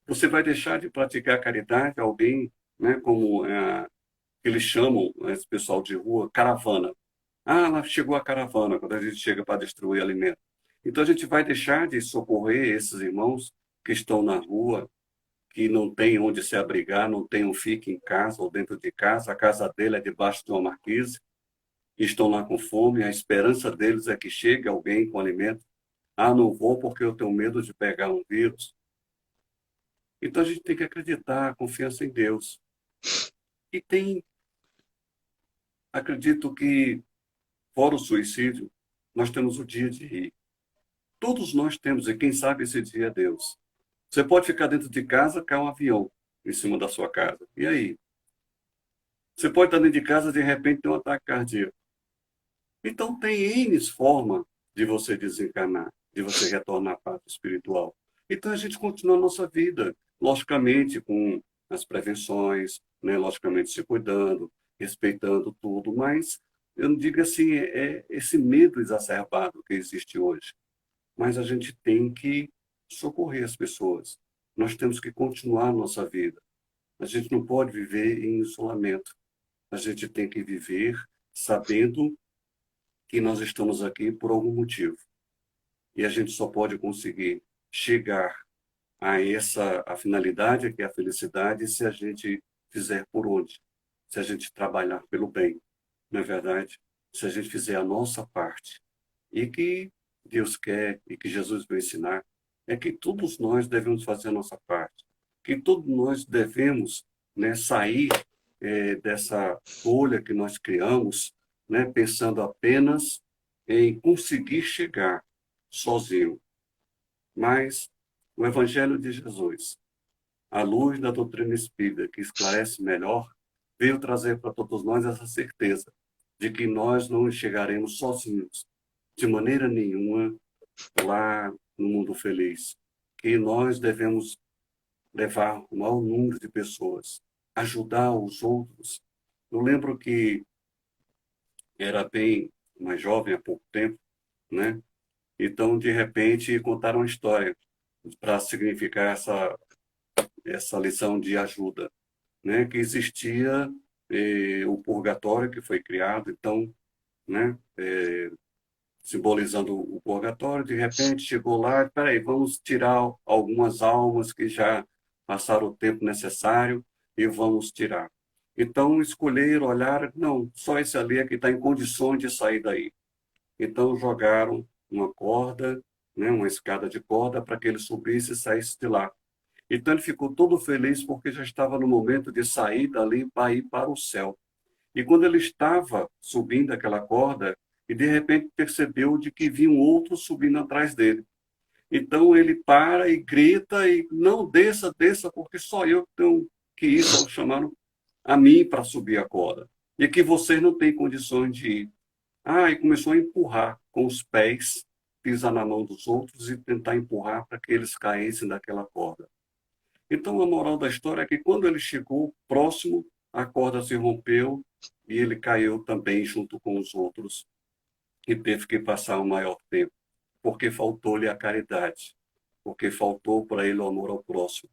Você vai deixar de praticar caridade a alguém, né, como eles chamam, esse pessoal de rua, caravana. Ah, lá chegou a caravana, quando a gente chega para destruir alimento. Então a gente vai deixar de socorrer esses irmãos que estão na rua, que não tem onde se abrigar, não tem um fique em casa ou dentro de casa, a casa dele é debaixo de uma marquise, estão lá com fome, a esperança deles é que chegue alguém com alimento. Ah, não vou porque eu tenho medo de pegar um vírus. Então a gente tem que acreditar, confiança em Deus. E acredito que, fora o suicídio, nós temos o dia de rir. Todos nós temos, e quem sabe esse dia é Deus. Você pode ficar dentro de casa, cai um avião em cima da sua casa. E aí? Você pode estar dentro de casa, de repente tem um ataque cardíaco. Então tem N formas de você desencarnar, de você retornar à parte espiritual. Então a gente continua a nossa vida, logicamente com as prevenções, né? Logicamente se cuidando, respeitando tudo, mas eu não digo assim, é esse medo exacerbado que existe hoje. Mas a gente tem que socorrer as pessoas. Nós temos que continuar a nossa vida. A gente não pode viver em isolamento. A gente tem que viver sabendo que nós estamos aqui por algum motivo. E a gente só pode conseguir chegar a essa a finalidade, que é a felicidade, se a gente fizer por onde? Se a gente trabalhar pelo bem, não é verdade? Se a gente fizer a nossa parte. E que Deus quer e que Jesus vai ensinar é que todos nós devemos fazer a nossa parte. Que todos nós devemos, né, sair dessa bolha que nós criamos, né, pensando apenas em conseguir chegar sozinho. Mas o Evangelho de Jesus, a luz da doutrina espírita, que esclarece melhor, veio trazer para todos nós essa certeza de que nós não chegaremos sozinhos, de maneira nenhuma, lá no mundo feliz. Que nós devemos levar um maior número de pessoas, ajudar os outros. Eu lembro que era bem mais jovem há pouco tempo, né? Então, de repente, contaram uma história para significar essa lição de ajuda, né? Que existia o purgatório que foi criado, então, né? Simbolizando o purgatório, de repente chegou lá, espera aí, vamos tirar algumas almas que já passaram o tempo necessário e vamos tirar. Então, escolheram, olharam, não, só esse ali é que está em condições de sair daí. Então, jogaram uma corda, né, uma escada de corda, para que ele subisse e saísse de lá. Então, ele ficou todo feliz porque já estava no momento de sair dali para ir para o céu. E quando ele estava subindo aquela corda, e de repente percebeu de que vinha um outro subindo atrás dele. Então ele para e grita e não desça, desça, porque só eu tenho que ir, só chamaram a mim para subir a corda. E que vocês não têm condições de ir. Ah, e começou a empurrar com os pés, pisar na mão dos outros e tentar empurrar para que eles caíssem daquela corda. Então, a moral da história é que quando ele chegou próximo, a corda se rompeu e ele caiu também junto com os outros e teve que passar um maior tempo, porque faltou-lhe a caridade, porque faltou para ele o amor ao próximo,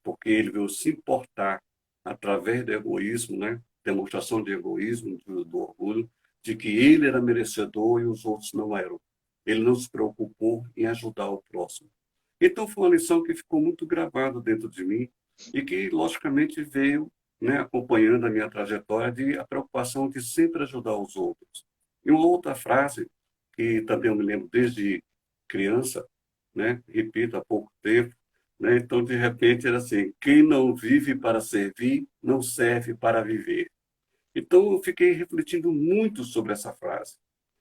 porque ele veio se importar através do egoísmo, né? Demonstração de egoísmo, do orgulho, de que ele era merecedor e os outros não eram. Ele não se preocupou em ajudar o próximo. Então foi uma lição que ficou muito gravada dentro de mim e que, logicamente, veio, né, acompanhando a minha trajetória de a preocupação de sempre ajudar os outros. E uma outra frase que também eu me lembro desde criança, né, repito, há pouco tempo, né, então de repente era assim: quem não vive para servir, não serve para viver. Então eu fiquei refletindo muito sobre essa frase.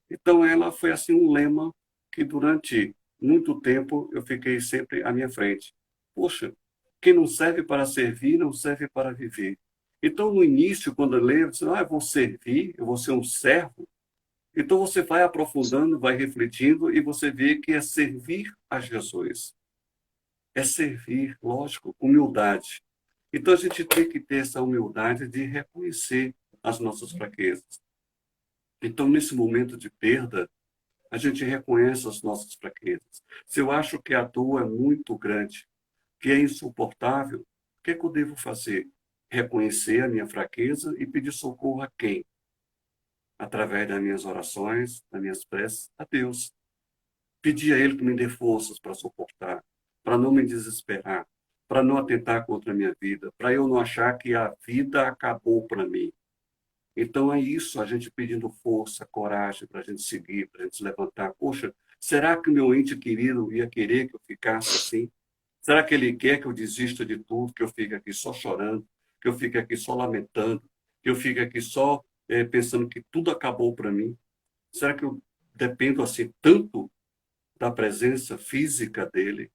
Então ela foi assim um lema que durante muito tempo eu fiquei sempre à minha frente. Poxa, quem não serve para servir, não serve para viver. Então no início, quando eu leio, eu disse, eu vou servir, eu vou ser um servo. Então você vai aprofundando, vai refletindo e você vê que é servir a Jesus. É servir, lógico, humildade. Então a gente tem que ter essa humildade de reconhecer as nossas fraquezas. Então, nesse momento de perda, a gente reconhece as nossas fraquezas. Se eu acho que a dor é muito grande, que é insuportável, o que é que eu devo fazer? Reconhecer a minha fraqueza e pedir socorro a quem? Através das minhas orações, das minhas preces, a Deus. Pedir a Ele que me dê forças para suportar, para não me desesperar, para não atentar contra a minha vida, para eu não achar que a vida acabou para mim. Então é isso, a gente pedindo força, coragem para a gente seguir, para a gente se levantar. Poxa, será que o meu ente querido ia querer que eu ficasse assim? Será que ele quer que eu desista de tudo, que eu fique aqui só chorando, que eu fique aqui só lamentando, que eu fique aqui só pensando que tudo acabou para mim? Será que eu dependo assim tanto da presença física dele?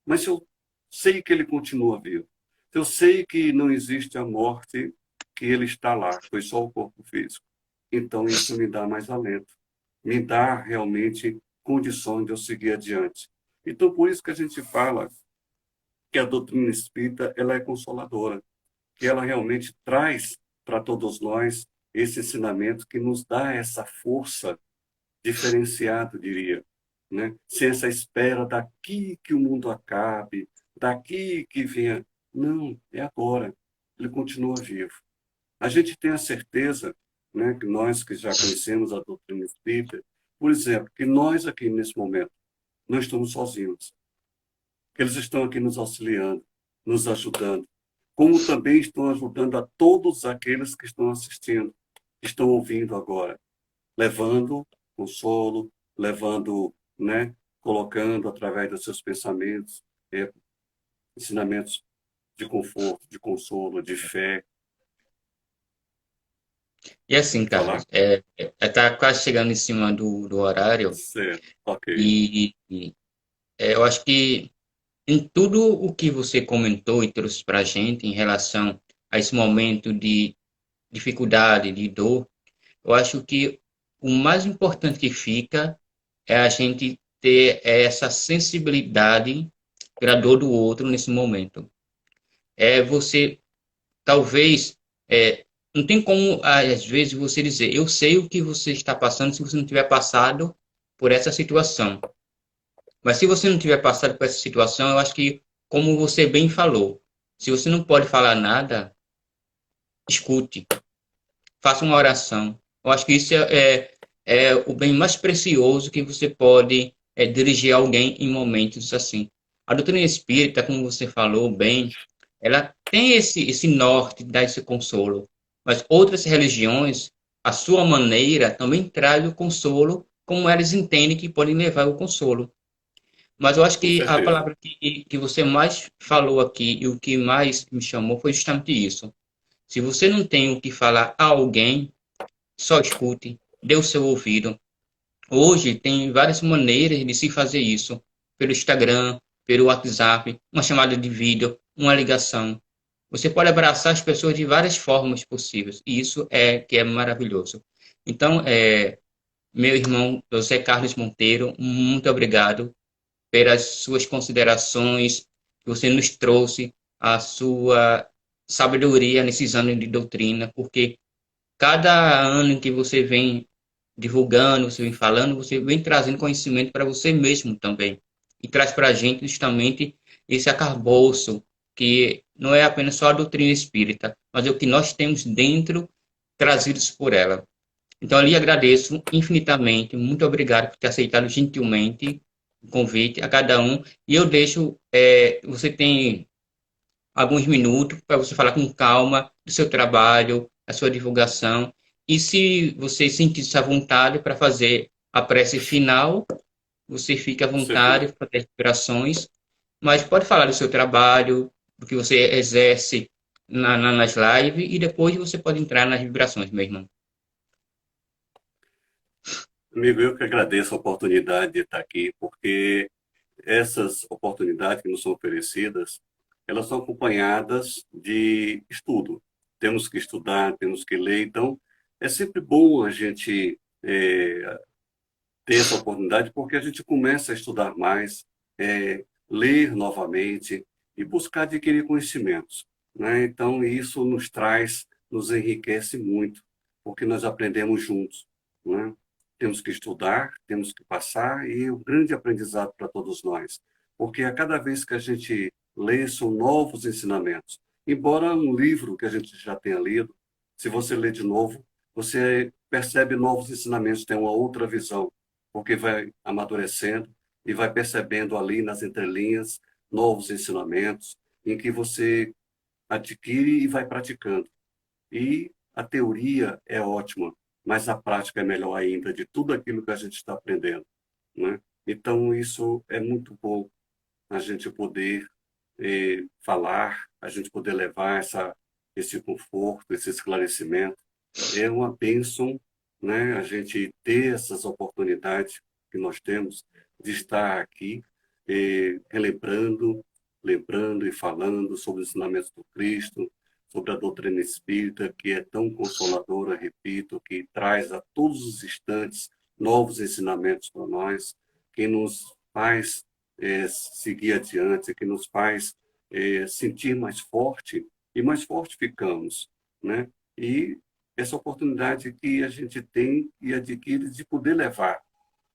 Mas se eu sei que ele continua vivo. Se eu sei que não existe a morte, que ele está lá, foi só o corpo físico. Então isso me dá mais alento, me dá realmente condições de eu seguir adiante. Então por isso que a gente fala que a doutrina espírita ela é consoladora, que ela realmente traz para todos nós esse ensinamento que nos dá essa força diferenciada, diria, né? Sem essa espera daqui que o mundo acabe, daqui que venha. Não, é agora. Ele continua vivo. A gente tem a certeza, né, que nós que já conhecemos a doutrina espírita, por exemplo, que nós aqui nesse momento não estamos sozinhos, que eles estão aqui nos auxiliando, nos ajudando, como também estão ajudando a todos aqueles que estão assistindo, que estão ouvindo agora, levando consolo, levando, né, colocando através dos seus pensamentos, ensinamentos de conforto, de consolo, de fé. E assim, Pode falar? Carlos, tá quase chegando em cima do horário Certo, ok. e eu acho que em tudo o que você comentou e trouxe para a gente em relação a esse momento de dificuldade, de dor, eu acho que o mais importante que fica é a gente ter essa sensibilidade pela dor do outro nesse momento. É você, talvez, não tem como, às vezes, você dizer, eu sei o que você está passando se você não tiver passado por essa situação. Mas se você não tiver passado por essa situação, eu acho que, como você bem falou, se você não pode falar nada, escute, faça uma oração. Eu acho que isso é o bem mais precioso que você pode dirigir a alguém em momentos assim. A doutrina espírita, como você falou bem, ela tem esse norte, dá esse consolo. Mas outras religiões, a sua maneira, também traz o consolo, como elas entendem que podem levar o consolo. Mas eu acho Com que a certeza. palavra que você mais falou aqui e o que mais me chamou foi justamente isso. Se você não tem o que falar a alguém, só escute, dê o seu ouvido. Hoje tem várias maneiras de se fazer isso, pelo Instagram, pelo WhatsApp, uma chamada de vídeo, uma ligação. Você pode abraçar as pessoas de várias formas possíveis, e isso é que é maravilhoso. Então, meu irmão José Carlos Monteiro, muito obrigado pelas suas considerações, que você nos trouxe a sua sabedoria nesses anos de doutrina, porque cada ano em que você vem divulgando, você vem falando, você vem trazendo conhecimento para você mesmo também. E traz para a gente justamente esse arcabouço, que não é apenas só a doutrina espírita, mas é o que nós temos dentro, trazidos por ela. Então, eu lhe agradeço infinitamente, muito obrigado por ter aceitado gentilmente o convite a cada um, e eu deixo, você tem alguns minutos para você falar com calma do seu trabalho, da sua divulgação. E se você sentir essa vontade para fazer a prece final, você fica à Com certeza. vontade para ter inspirações, mas pode falar do seu trabalho, do que você exerce nas lives, e depois você pode entrar nas vibrações, meu irmão. Amigo, eu que agradeço a oportunidade de estar aqui, porque essas oportunidades que nos são oferecidas, elas são acompanhadas de estudo. Temos que estudar, temos que ler, então é sempre bom a gente ter essa oportunidade, porque a gente começa a estudar mais, ler novamente e buscar adquirir conhecimentos, né? Então isso nos traz, nos enriquece muito, porque nós aprendemos juntos, né? Temos que estudar, temos que passar, e o grande aprendizado para todos nós, porque a cada vez que a gente lê, são novos ensinamentos. Embora um livro que a gente já tenha lido, se você lê de novo, você percebe novos ensinamentos, tem uma outra visão, porque vai amadurecendo e vai percebendo ali nas entrelinhas novos ensinamentos em que você adquire e vai praticando. E a teoria é ótima, mas a prática é melhor ainda de tudo aquilo que a gente está aprendendo, né? Então, isso é muito bom, a gente poder falar, a gente poder levar esse conforto, esse esclarecimento. É uma bênção, né? A gente ter essas oportunidades que nós temos de estar aqui, relembrando, lembrando e falando sobre os ensinamentos do Cristo, sobre a doutrina espírita, que é tão consoladora, repito, que traz a todos os instantes novos ensinamentos para nós, que nos faz seguir adiante, que nos faz sentir mais forte, e mais forte ficamos, né? E essa oportunidade que a gente tem e adquire de poder levar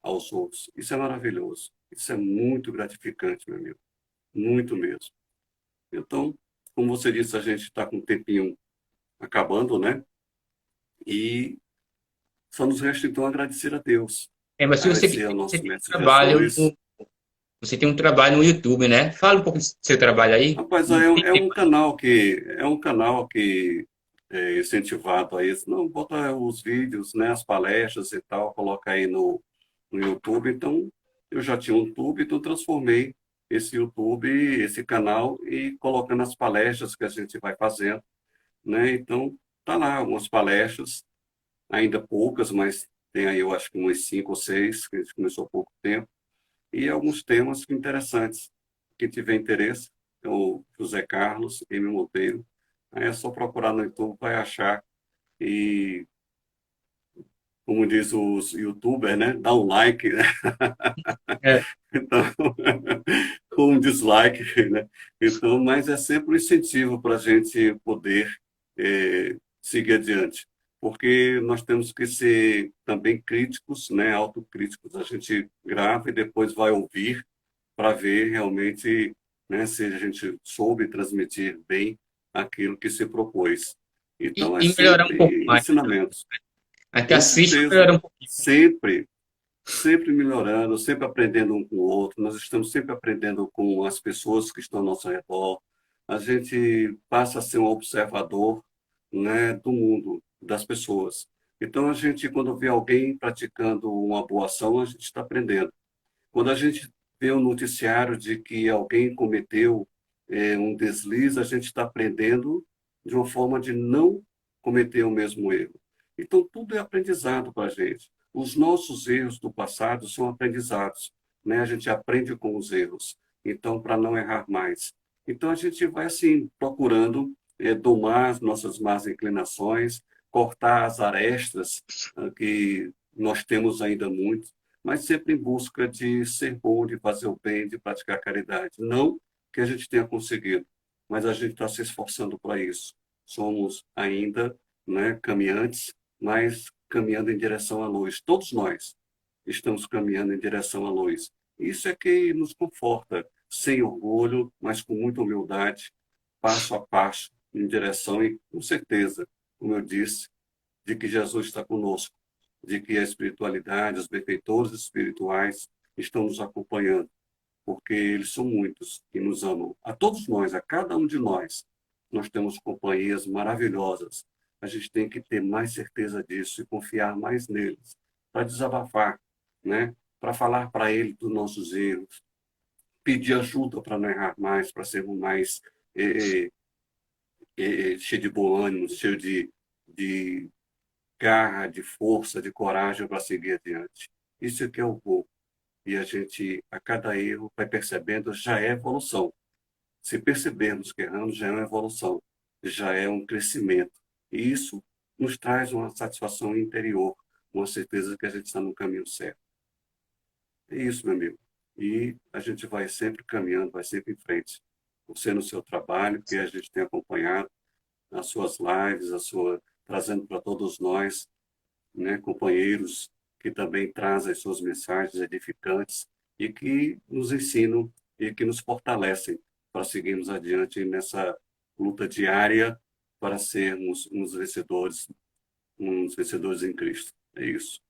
aos outros. Isso é maravilhoso. Isso é muito gratificante, meu amigo. Muito mesmo. Então, como você disse, a gente está com um tempinho acabando, né? E só nos resta, então, agradecer a Deus. Mas se você, Agradecer ao você nosso tem um Mestre trabalho Jesus. você tem um trabalho no YouTube, né? Fala um pouco do seu trabalho aí. Rapaz, é um canal que é incentivado a isso. Não, bota os vídeos, né, as palestras e tal, coloca aí no YouTube. Então, eu já tinha um YouTube, então transformei esse YouTube, esse canal, e colocando as palestras que a gente vai fazendo, né? Então, tá lá algumas palestras, ainda poucas, mas tem aí, eu acho que umas 5 ou 6, que a gente começou há pouco tempo, e alguns temas interessantes. Quem tiver interesse, é o José Carlos M. Monteiro. Aí é só procurar no YouTube, vai achar. E, como diz os youtubers, né? Dá um like, né? É, Então, com um dislike, né? Então, mas é sempre um incentivo para a gente poder seguir adiante. Porque nós temos que ser também críticos, né? Autocríticos. A gente grava e depois vai ouvir para ver realmente, né, se a gente soube transmitir bem aquilo que se propôs. Então, é e melhorar um pouco sempre mais. ensinamentos, A que com assiste certeza. melhorar um pouquinho. Sempre, sempre melhorando, sempre aprendendo um com o outro. Nós estamos sempre aprendendo com as pessoas que estão ao nosso redor. A gente passa a ser um observador, né, do mundo, das pessoas. Então, a gente, quando vê alguém praticando uma boa ação, a gente está aprendendo. Quando a gente vê um noticiário de que alguém cometeu um deslize, a gente está aprendendo de uma forma de não cometer o mesmo erro. Então, tudo é aprendizado para a gente. Os nossos erros do passado são aprendizados, né? A gente aprende com os erros, então, para não errar mais. Então, a gente vai, assim, procurando domar as nossas más inclinações, cortar as arestas que nós temos ainda muito, mas sempre em busca de ser bom, de fazer o bem, de praticar caridade. Não que a gente tenha conseguido, mas a gente está se esforçando para isso. Somos ainda, né, caminhantes, mas caminhando em direção à luz. Todos nós estamos caminhando em direção à luz. Isso é que nos conforta, sem orgulho, mas com muita humildade, passo a passo, em direção e com certeza, como eu disse, de que Jesus está conosco, de que a espiritualidade, os benfeitores espirituais estão nos acompanhando, porque eles são muitos e nos amam. A todos nós, a cada um de nós, nós temos companhias maravilhosas. A gente tem que ter mais certeza disso e confiar mais neles, para desabafar, né? Para falar para ele dos nossos erros, pedir ajuda para não errar mais, para sermos mais cheio de bom ânimo, cheio de garra, de força, de coragem para seguir adiante. Isso é que é o bom. E a gente, a cada erro, vai percebendo, já é evolução. Se percebermos que erramos, já é uma evolução, já é um crescimento. E isso nos traz uma satisfação interior, uma certeza que a gente está no caminho certo. É isso, meu amigo. E a gente vai sempre caminhando, vai sempre em frente. Você no seu trabalho, que a gente tem acompanhado, as suas lives, trazendo para todos nós, né, companheiros que também trazem as suas mensagens edificantes e que nos ensinam e que nos fortalecem para seguirmos adiante nessa luta diária para sermos uns vencedores em Cristo. É isso.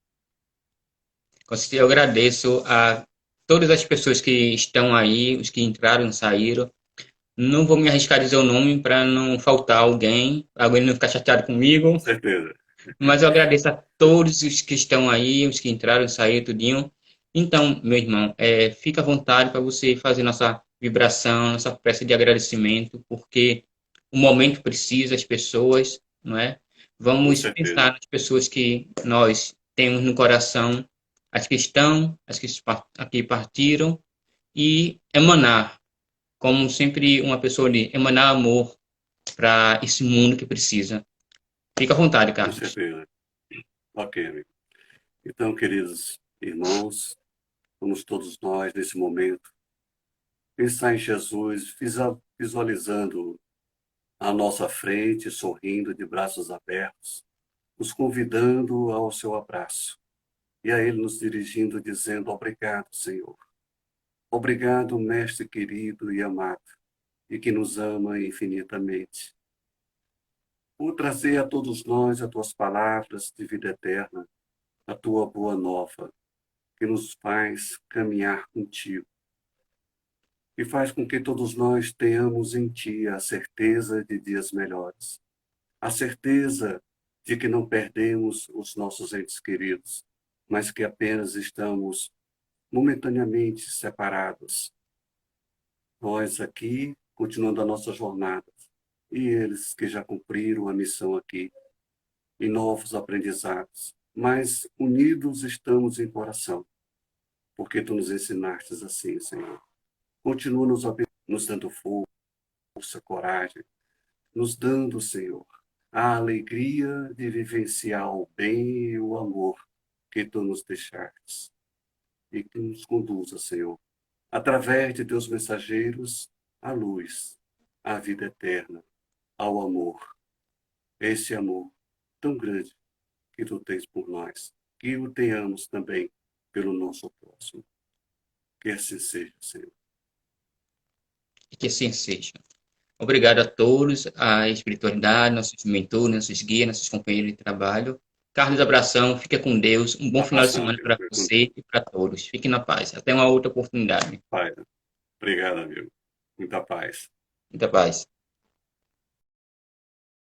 Com certeza, eu agradeço a todas as pessoas que estão aí, os que entraram e saíram. Não vou me arriscar a dizer o nome para não faltar alguém não ficar chateado Com comigo, certeza. mas eu agradeço a todos os que estão aí, os que entraram e saíram, tudinho. Então, meu irmão, fica à vontade para você fazer nossa vibração, nossa prece de agradecimento, porque o momento precisa, as pessoas, não é? Com Vamos certeza. pensar nas pessoas que nós temos no coração, as que estão, as que aqui partiram, e emanar como sempre uma pessoa ali, emanar amor para esse mundo que precisa. Fica à vontade, Com Carlos. certeza. Ok, amigo. Então, queridos irmãos, vamos todos nós, nesse momento, pensar em Jesus, visualizando à nossa frente, sorrindo de braços abertos, nos convidando ao seu abraço. E a Ele nos dirigindo, dizendo: obrigado, Senhor. Obrigado, Mestre querido e amado, e que nos ama infinitamente, por trazer a todos nós as tuas palavras de vida eterna, a tua boa nova, que nos faz caminhar contigo e faz com que todos nós tenhamos em ti a certeza de dias melhores, a certeza de que não perdemos os nossos entes queridos, mas que apenas estamos momentaneamente separados. Nós aqui, continuando a nossa jornada, e eles que já cumpriram a missão aqui, em novos aprendizados, mas unidos estamos em coração, porque tu nos ensinaste assim, Senhor. Continua nos dando força, coragem, nos dando, Senhor, a alegria de vivenciar o bem e o amor que tu nos deixaste. E que nos conduza, Senhor, através de teus mensageiros, à luz, à vida eterna, ao amor. Esse amor tão grande que tu tens por nós, que o tenhamos também pelo nosso próximo. Que assim seja, Senhor. Que assim seja. Obrigado a todos, a espiritualidade, nossos mentores, nossos guias, nossos companheiros de trabalho. Carlos, abração, fica com Deus. Um bom final de Abração, semana amigo. para você e para todos. Fique na paz. Até uma outra oportunidade. Pai, obrigado, amigo. Muita paz. Muita paz.